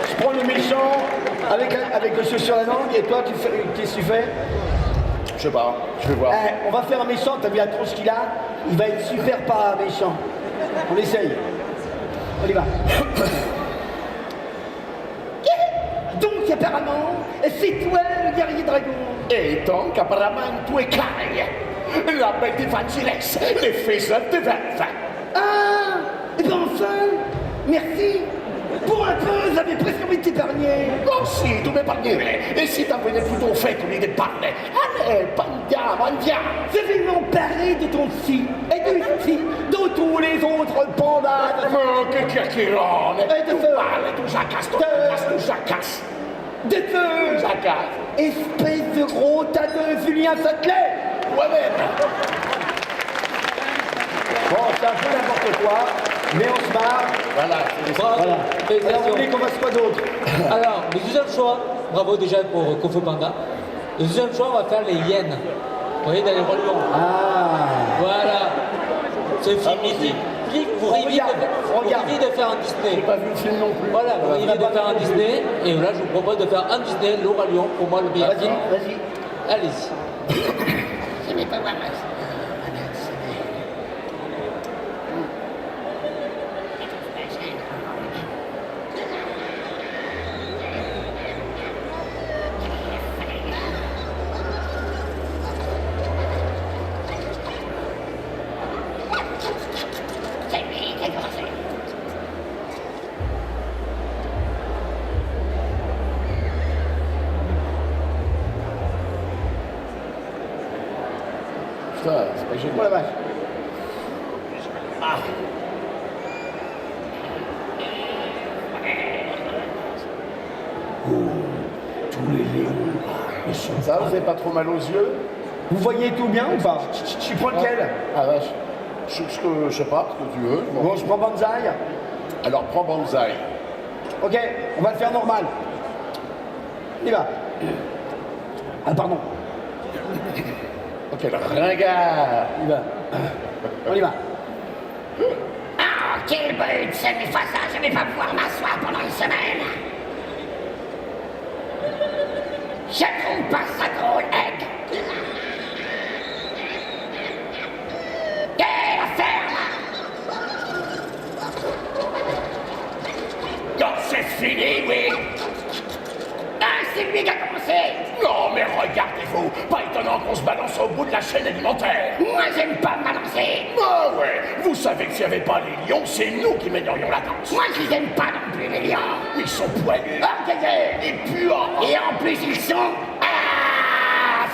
[SPEAKER 2] Je prends le méchant avec le cheveu sur la langue et toi, qu'est-ce que tu fais?
[SPEAKER 3] Je sais pas, je vais voir.
[SPEAKER 2] On va faire un méchant, t'as vu la tronche qu'il a? Il va être super pas méchant. On essaye. On y va. Donc apparemment, c'est toi le guerrier dragon.
[SPEAKER 3] Et donc, apparemment, tu es Kai, la bête vengeresse, les faiseurs de veuves.
[SPEAKER 2] Ah, Eh ben enfin, merci. Pour un peu, j'avais presque envie de t'épargner.
[SPEAKER 3] Oh si, tu m'épargnerais. Et si t'avais plutôt fait comme il parler. Allez, andiamo.
[SPEAKER 2] Je vais m'emparer de ton si et du si de tous les autres pandas.
[SPEAKER 3] Ma che chiacchierone.
[SPEAKER 2] E de
[SPEAKER 3] Tu parles, tu jacasse.
[SPEAKER 2] De feu.
[SPEAKER 3] Jacasse.
[SPEAKER 2] Espèce de gros tas de Julien Saclay.
[SPEAKER 3] Moi-même.
[SPEAKER 2] Bon, c'est un peu n'importe quoi, mais on se marre.
[SPEAKER 3] Voilà.
[SPEAKER 1] Bravo,
[SPEAKER 2] Voilà. Alors, vous
[SPEAKER 1] félicitations.
[SPEAKER 2] voulez qu'on fasse quoi d'autre?
[SPEAKER 1] Alors, le deuxième choix, bravo déjà pour Kung Fu Panda. Le deuxième choix, on va faire les hyènes. Vous voyez, dans les Rois Lions.
[SPEAKER 2] Ah.
[SPEAKER 1] Voilà. Ce film mythique. Vous rêviez
[SPEAKER 2] regarde.
[SPEAKER 1] de faire un Disney.
[SPEAKER 3] J'ai pas vu le film non plus.
[SPEAKER 1] Voilà, vous rêviez de faire un Disney. Et là, je vous propose de faire un Disney, le Roi Lion, pour moi le meilleur film.
[SPEAKER 2] Vas-y.
[SPEAKER 1] Allez-y.
[SPEAKER 7] Je vais pas voir ma
[SPEAKER 3] Putain, c'est pas
[SPEAKER 2] Oh la
[SPEAKER 3] génial.
[SPEAKER 2] vache.
[SPEAKER 3] Ça, vous avez pas trop mal aux yeux?
[SPEAKER 2] Vous voyez tout bien ou pas? Tu prends lequel?
[SPEAKER 3] Ah vache. Je sais pas, ce que tu veux.
[SPEAKER 2] Bon, je prends Banzai.
[SPEAKER 3] Alors prends Banzai.
[SPEAKER 2] Ok, on va le faire normal. On y va. Ah, pardon.
[SPEAKER 3] Ok, le ringard.
[SPEAKER 2] On y va. On y va.
[SPEAKER 7] Ah, quel but, c'est Mufasa, je vais pas pouvoir m'asseoir pendant une semaine. Je trouve pas ça drôle, Egg. Quelle affaire, là?
[SPEAKER 3] Non, c'est fini, oui.
[SPEAKER 7] Ah, c'est lui qui a commencé.
[SPEAKER 3] Non, mais regardez-vous. Pas étonnant qu'on se balance au bout de la chaîne alimentaire.
[SPEAKER 7] Moi, j'aime pas me balancer.
[SPEAKER 3] Ah ouais, vous savez que s'il n'y avait pas les lions, c'est nous qui mènerions la danse.
[SPEAKER 7] Moi, je les aime pas non plus, les lions.
[SPEAKER 3] Ils sont poilus
[SPEAKER 7] Orgueilleux.
[SPEAKER 3] et puants.
[SPEAKER 7] Et en plus, ils sont... Ah,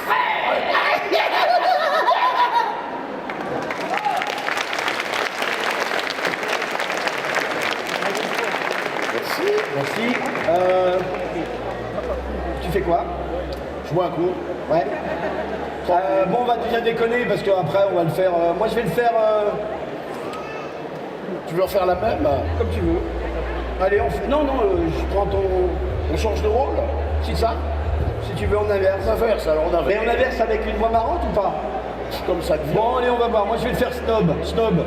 [SPEAKER 3] Merci.
[SPEAKER 2] Merci. Tu fais quoi?
[SPEAKER 3] Je bois un coup.
[SPEAKER 2] Ouais. Bon, on va déjà déconner parce qu'après, on va le faire. Moi, je vais le faire
[SPEAKER 3] Tu veux refaire la même?
[SPEAKER 2] comme tu veux. Allez, on fait. Non, non, je prends ton.
[SPEAKER 3] On change de rôle?
[SPEAKER 2] C'est ça? Si tu veux, on inverse.
[SPEAKER 3] On inverse, alors on
[SPEAKER 2] Mais
[SPEAKER 3] inverse.
[SPEAKER 2] on inverse avec une voix marrante ou pas?
[SPEAKER 3] Comme ça devient.
[SPEAKER 2] Bon, allez, on va voir. Moi, je vais le faire snob. Snob.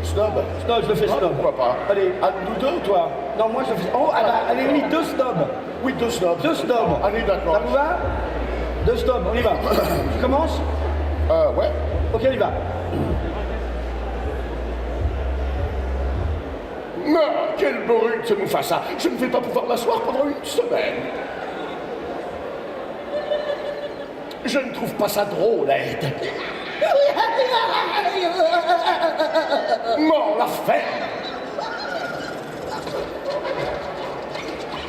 [SPEAKER 3] Snob.
[SPEAKER 2] Snob, je le fais
[SPEAKER 3] Ah,
[SPEAKER 2] snob.
[SPEAKER 3] pourquoi pas?
[SPEAKER 2] Allez.
[SPEAKER 3] À nous deux, toi?
[SPEAKER 2] Non, moi, je le fais. Oh, ah bah, allez, oui, deux snobs.
[SPEAKER 3] Oui, deux snobs.
[SPEAKER 2] Deux snobs.
[SPEAKER 3] Allez, d'accord.
[SPEAKER 2] Ça vous va? Deux snobs, on y va. Tu commences?
[SPEAKER 3] Ouais.
[SPEAKER 2] Ok, on y va.
[SPEAKER 3] Ah, quel brute ce Mufasa. Je ne vais pas pouvoir m'asseoir pendant une semaine. Je ne trouve pas ça drôle, Ed. Mort la ferme.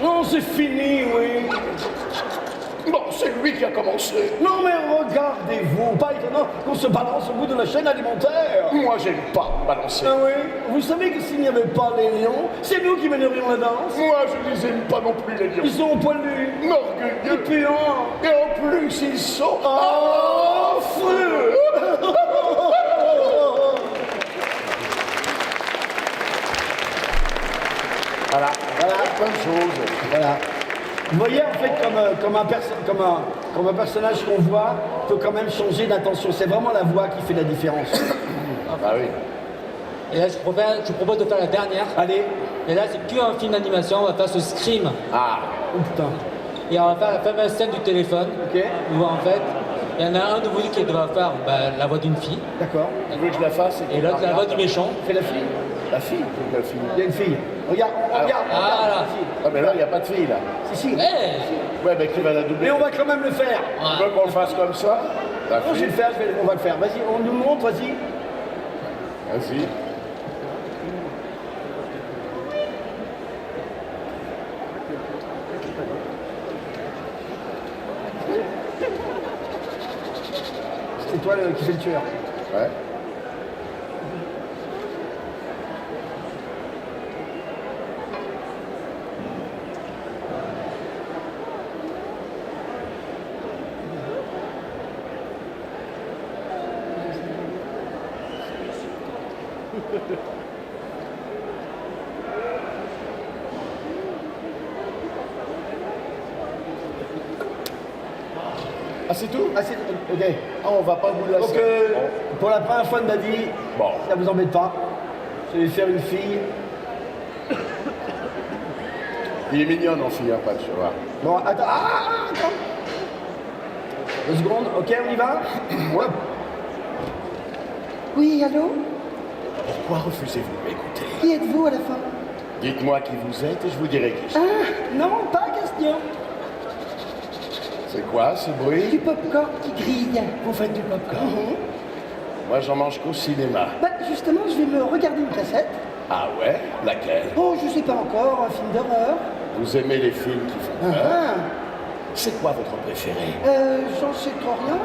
[SPEAKER 2] Non, c'est fini, oui.
[SPEAKER 3] Bon, c'est lui qui a commencé.
[SPEAKER 2] Non, mais regardez-vous. Pas étonnant qu'on se balance au bout de la chaîne alimentaire.
[SPEAKER 3] Moi, j'aime pas balancer.
[SPEAKER 2] Ah oui? Vous savez que s'il n'y avait pas les lions, c'est nous qui mènerions la danse.
[SPEAKER 3] Moi, je les aime pas non plus, les lions.
[SPEAKER 2] Ils sont poilus. Et
[SPEAKER 3] Orgueilleux.
[SPEAKER 2] puants.
[SPEAKER 3] Et en plus, ils sont...
[SPEAKER 2] Oh, feu.
[SPEAKER 3] Voilà. Plein de choses.
[SPEAKER 2] Voilà. Vous voyez, en fait, comme un personnage qu'on voit peut quand même changer d'intention. C'est vraiment la voix qui fait la différence.
[SPEAKER 3] Ah oui.
[SPEAKER 1] Et là, je propose de faire la dernière.
[SPEAKER 2] Allez.
[SPEAKER 1] Et là, c'est plus un film d'animation, on va faire ce Scream.
[SPEAKER 3] Ah.
[SPEAKER 2] Oh putain.
[SPEAKER 1] Et on va faire la fameuse scène du téléphone.
[SPEAKER 2] Ok.
[SPEAKER 1] Où en fait, il y en a un de vous qui doit faire la voix d'une fille.
[SPEAKER 2] D'accord.
[SPEAKER 3] Tu veux que je la fasse?
[SPEAKER 1] Et l'autre, la voix du méchant.
[SPEAKER 2] Fais la fille.
[SPEAKER 3] La fille. La fille.
[SPEAKER 2] Il y a une fille. Regarde, regarde.
[SPEAKER 1] Voilà.
[SPEAKER 2] la fille.
[SPEAKER 3] Ah, mais là, il n'y a pas de fille, là.
[SPEAKER 2] Si, si.
[SPEAKER 1] Eh
[SPEAKER 3] Ouais, mais qui va la doubler?
[SPEAKER 2] Mais on va quand même le faire.
[SPEAKER 3] Tu veux qu'on le fasse comme ça? La
[SPEAKER 2] Non, je vais
[SPEAKER 3] fille.
[SPEAKER 2] le faire, on va le faire. Vas-y, on nous montre, vas-y.
[SPEAKER 3] Vas-y.
[SPEAKER 2] c'est toi qui fais le tueur.
[SPEAKER 3] Ouais.
[SPEAKER 2] Ah, c'est tout? Ah, c'est ok.
[SPEAKER 3] Ah, on va pas vous la
[SPEAKER 2] Donc, pour la première fois de ma vie,
[SPEAKER 3] Bon.
[SPEAKER 2] ça vous embête pas. Je vais faire une fille.
[SPEAKER 3] Il est mignon en fille, hein, Patch, tu vois.
[SPEAKER 2] Bon, attends. Attends. 2 secondes. Ok, on y va? Ouais.
[SPEAKER 8] Oui, allô?
[SPEAKER 3] Pourquoi refusez-vous de m'écouter?
[SPEAKER 8] Qui êtes-vous à la fin?
[SPEAKER 3] Dites-moi qui vous êtes et je vous dirai qui je suis.
[SPEAKER 8] Ah, non, pas question.
[SPEAKER 3] C'est quoi ce bruit?
[SPEAKER 8] Du popcorn qui grille.
[SPEAKER 3] Vous faites du popcorn? Moi, j'en mange qu'au cinéma.
[SPEAKER 8] Bah, justement, je vais me regarder une cassette.
[SPEAKER 3] Ah ouais? Laquelle?
[SPEAKER 8] Oh, je sais pas encore, un film d'horreur.
[SPEAKER 3] Vous aimez les films qui font peur?
[SPEAKER 8] Ah,
[SPEAKER 3] C'est quoi votre préféré?
[SPEAKER 8] j'en sais trop rien.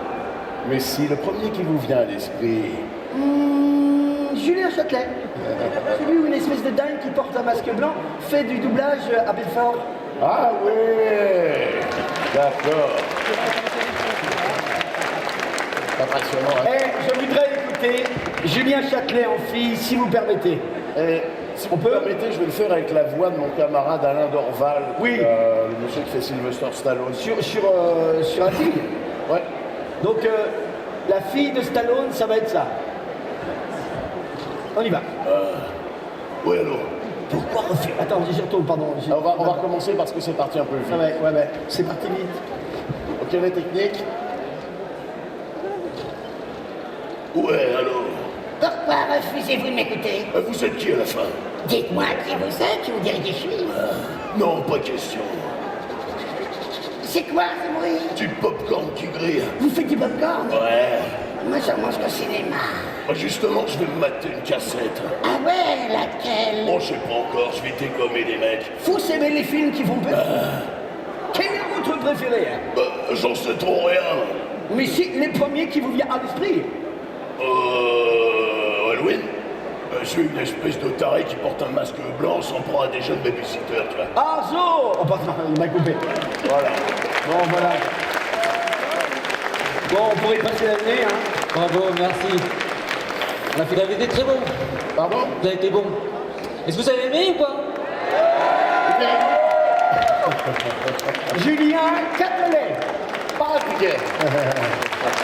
[SPEAKER 3] Mais si, le premier qui vous vient à l'esprit.
[SPEAKER 8] Julien Châtelet. Celui où une espèce de dingue qui porte un masque blanc fait du doublage à Belfort.
[SPEAKER 3] Ah ouais! D'accord. Impressionnant, hein?
[SPEAKER 2] Je voudrais écouter Julien Châtelet en fille, si vous permettez.
[SPEAKER 3] Si vous permettez, je vais le faire avec la voix de mon camarade Alain Dorval.
[SPEAKER 2] Oui.
[SPEAKER 3] Le monsieur qui fait Sylvester Stallone.
[SPEAKER 2] Sur un fille.
[SPEAKER 3] Ouais.
[SPEAKER 2] Donc, la fille de Stallone, ça va être ça. On y va.
[SPEAKER 3] Oui, alors.
[SPEAKER 2] Pourquoi refuser? Attends, j'y retourne, pardon.
[SPEAKER 3] On va recommencer parce que c'est parti un peu vite.
[SPEAKER 2] Ouais. C'est parti vite.
[SPEAKER 3] Ok, les techniques. Ouais, alors.
[SPEAKER 7] Pourquoi refusez-vous de m'écouter?
[SPEAKER 3] Vous êtes qui à la fin?
[SPEAKER 7] Dites-moi qui vous êtes, je vous dirai qui je suis.
[SPEAKER 3] Non, pas question.
[SPEAKER 7] C'est quoi ce bruit?
[SPEAKER 3] Du popcorn qui grille.
[SPEAKER 7] Vous faites du popcorn?
[SPEAKER 3] Ouais.
[SPEAKER 7] Moi, j'en mange qu'au cinéma.
[SPEAKER 3] Justement, je vais me mater une cassette.
[SPEAKER 7] Ah ouais, laquelle?
[SPEAKER 3] Bon, je sais pas encore, je vais dégommer des mecs.
[SPEAKER 2] Vous aimez les films qui font peur? Quel est votre préféré?
[SPEAKER 3] J'en sais trop rien.
[SPEAKER 2] Mais si, les premiers qui vous viennent à l'esprit.
[SPEAKER 3] Halloween. Je suis une espèce de taré qui porte un masque blanc, s'en prend à des jeunes babysitters, tu vois.
[SPEAKER 2] Ah, zo! Oh, pardon, il m'a coupé.
[SPEAKER 3] Voilà.
[SPEAKER 2] Bon, voilà. Bon, on pourrait passer l'année, hein.
[SPEAKER 1] Bravo, merci. Vous avez été très bon.
[SPEAKER 3] Pardon?
[SPEAKER 1] Vous avez été bon. Est-ce que vous avez aimé ou pas?
[SPEAKER 2] Julien Châtelet.
[SPEAKER 3] Pas appliqué.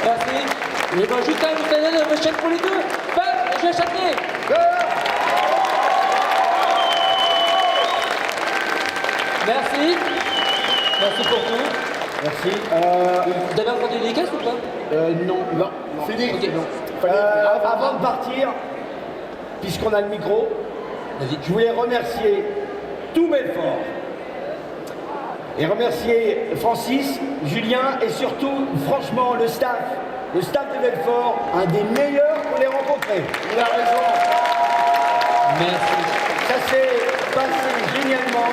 [SPEAKER 1] Merci. Et ben juste un vous donner le chèque pour les deux. Bam, Julien Châtelet. Merci. Merci pour tout.
[SPEAKER 2] Merci.
[SPEAKER 1] Vous avez encore des dédicaces ou pas?
[SPEAKER 2] Non.
[SPEAKER 3] Non, fini.
[SPEAKER 1] Ok.
[SPEAKER 2] Avant de partir, puisqu'on a le micro,
[SPEAKER 1] Vas-y.
[SPEAKER 2] je voulais remercier tout Belfort. Et remercier Francis, Julien et surtout, franchement, le staff. Le staff de Belfort, un des meilleurs qu'on ait rencontré.
[SPEAKER 3] Il a raison.
[SPEAKER 1] Merci.
[SPEAKER 2] Ça s'est passé génialement.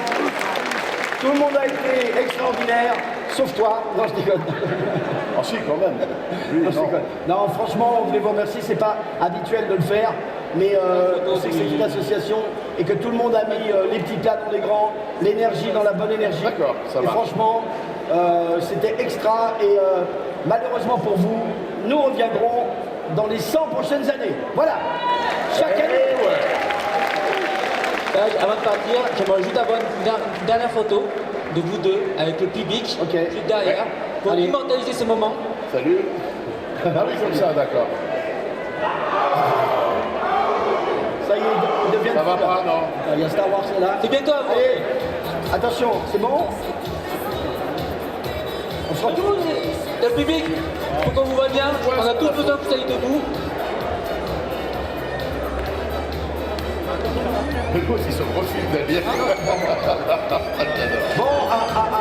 [SPEAKER 2] Tout le monde a été extraordinaire, sauf toi. Non, je déconne.
[SPEAKER 3] Ah si, quand même. Lui,
[SPEAKER 2] Non, je déconne. Non, franchement, on voulait vous remercier. C'est pas habituel de le faire, mais on sait que c'est une association et que tout le monde a mis les petits plats dans les grands, l'énergie dans la bonne énergie.
[SPEAKER 3] D'accord, ça
[SPEAKER 2] Et
[SPEAKER 3] marche.
[SPEAKER 2] franchement, c'était extra et malheureusement pour vous, nous reviendrons dans les 100 prochaines années. Voilà. Chaque année.
[SPEAKER 1] Avant de partir, j'aimerais juste avoir une dernière photo de vous deux avec le public
[SPEAKER 2] Ok.
[SPEAKER 1] juste derrière
[SPEAKER 3] Ouais.
[SPEAKER 1] pour
[SPEAKER 2] Allez.
[SPEAKER 1] immortaliser ce moment.
[SPEAKER 3] Salut. Ah oui, comme ça, d'accord.
[SPEAKER 2] Ça y est, il devient
[SPEAKER 3] Ça va
[SPEAKER 2] fou, là.
[SPEAKER 3] pas, non?
[SPEAKER 2] Il y a Star Wars là.
[SPEAKER 1] C'est bientôt à vous.
[SPEAKER 2] Allez, attention, c'est bon? On se retrouve.
[SPEAKER 1] Le public, faut qu'on vous voit bien. On a tous besoin que vous soyez debout.
[SPEAKER 3] Le gosse, il se profite d'habiller.
[SPEAKER 2] Bon,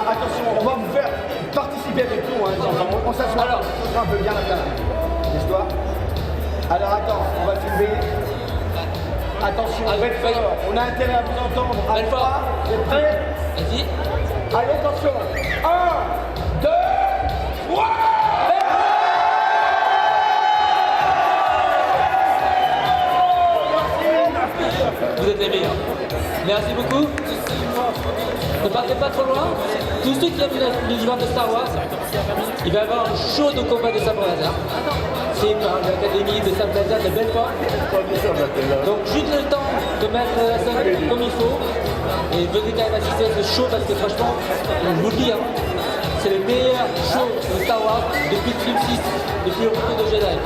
[SPEAKER 2] attention, on va vous faire participer avec nous. Hein. On s'assoit, alors, on sera un peu bien la table. N'est-ce pas? Alors attends, on va filmer. Attention,
[SPEAKER 1] Allez,
[SPEAKER 2] Belfort, on a intérêt à vous entendre. À
[SPEAKER 1] Belfort.
[SPEAKER 2] 3, vous êtes prêts?
[SPEAKER 1] Vas-y.
[SPEAKER 2] Allez, attention. 1, 2, 3.
[SPEAKER 1] tous ceux qui aiment l'univers de Star Wars, il va y avoir un show de combat de sabre laser. C'est par l'Académie de sabre laser de Belfort. Donc juste le temps de mettre la scène comme il faut. Et venez quand même assister à ce show parce que franchement, je vous le dis, hein, c'est le meilleur show de Star Wars depuis le film 6, depuis le retour de Jedi.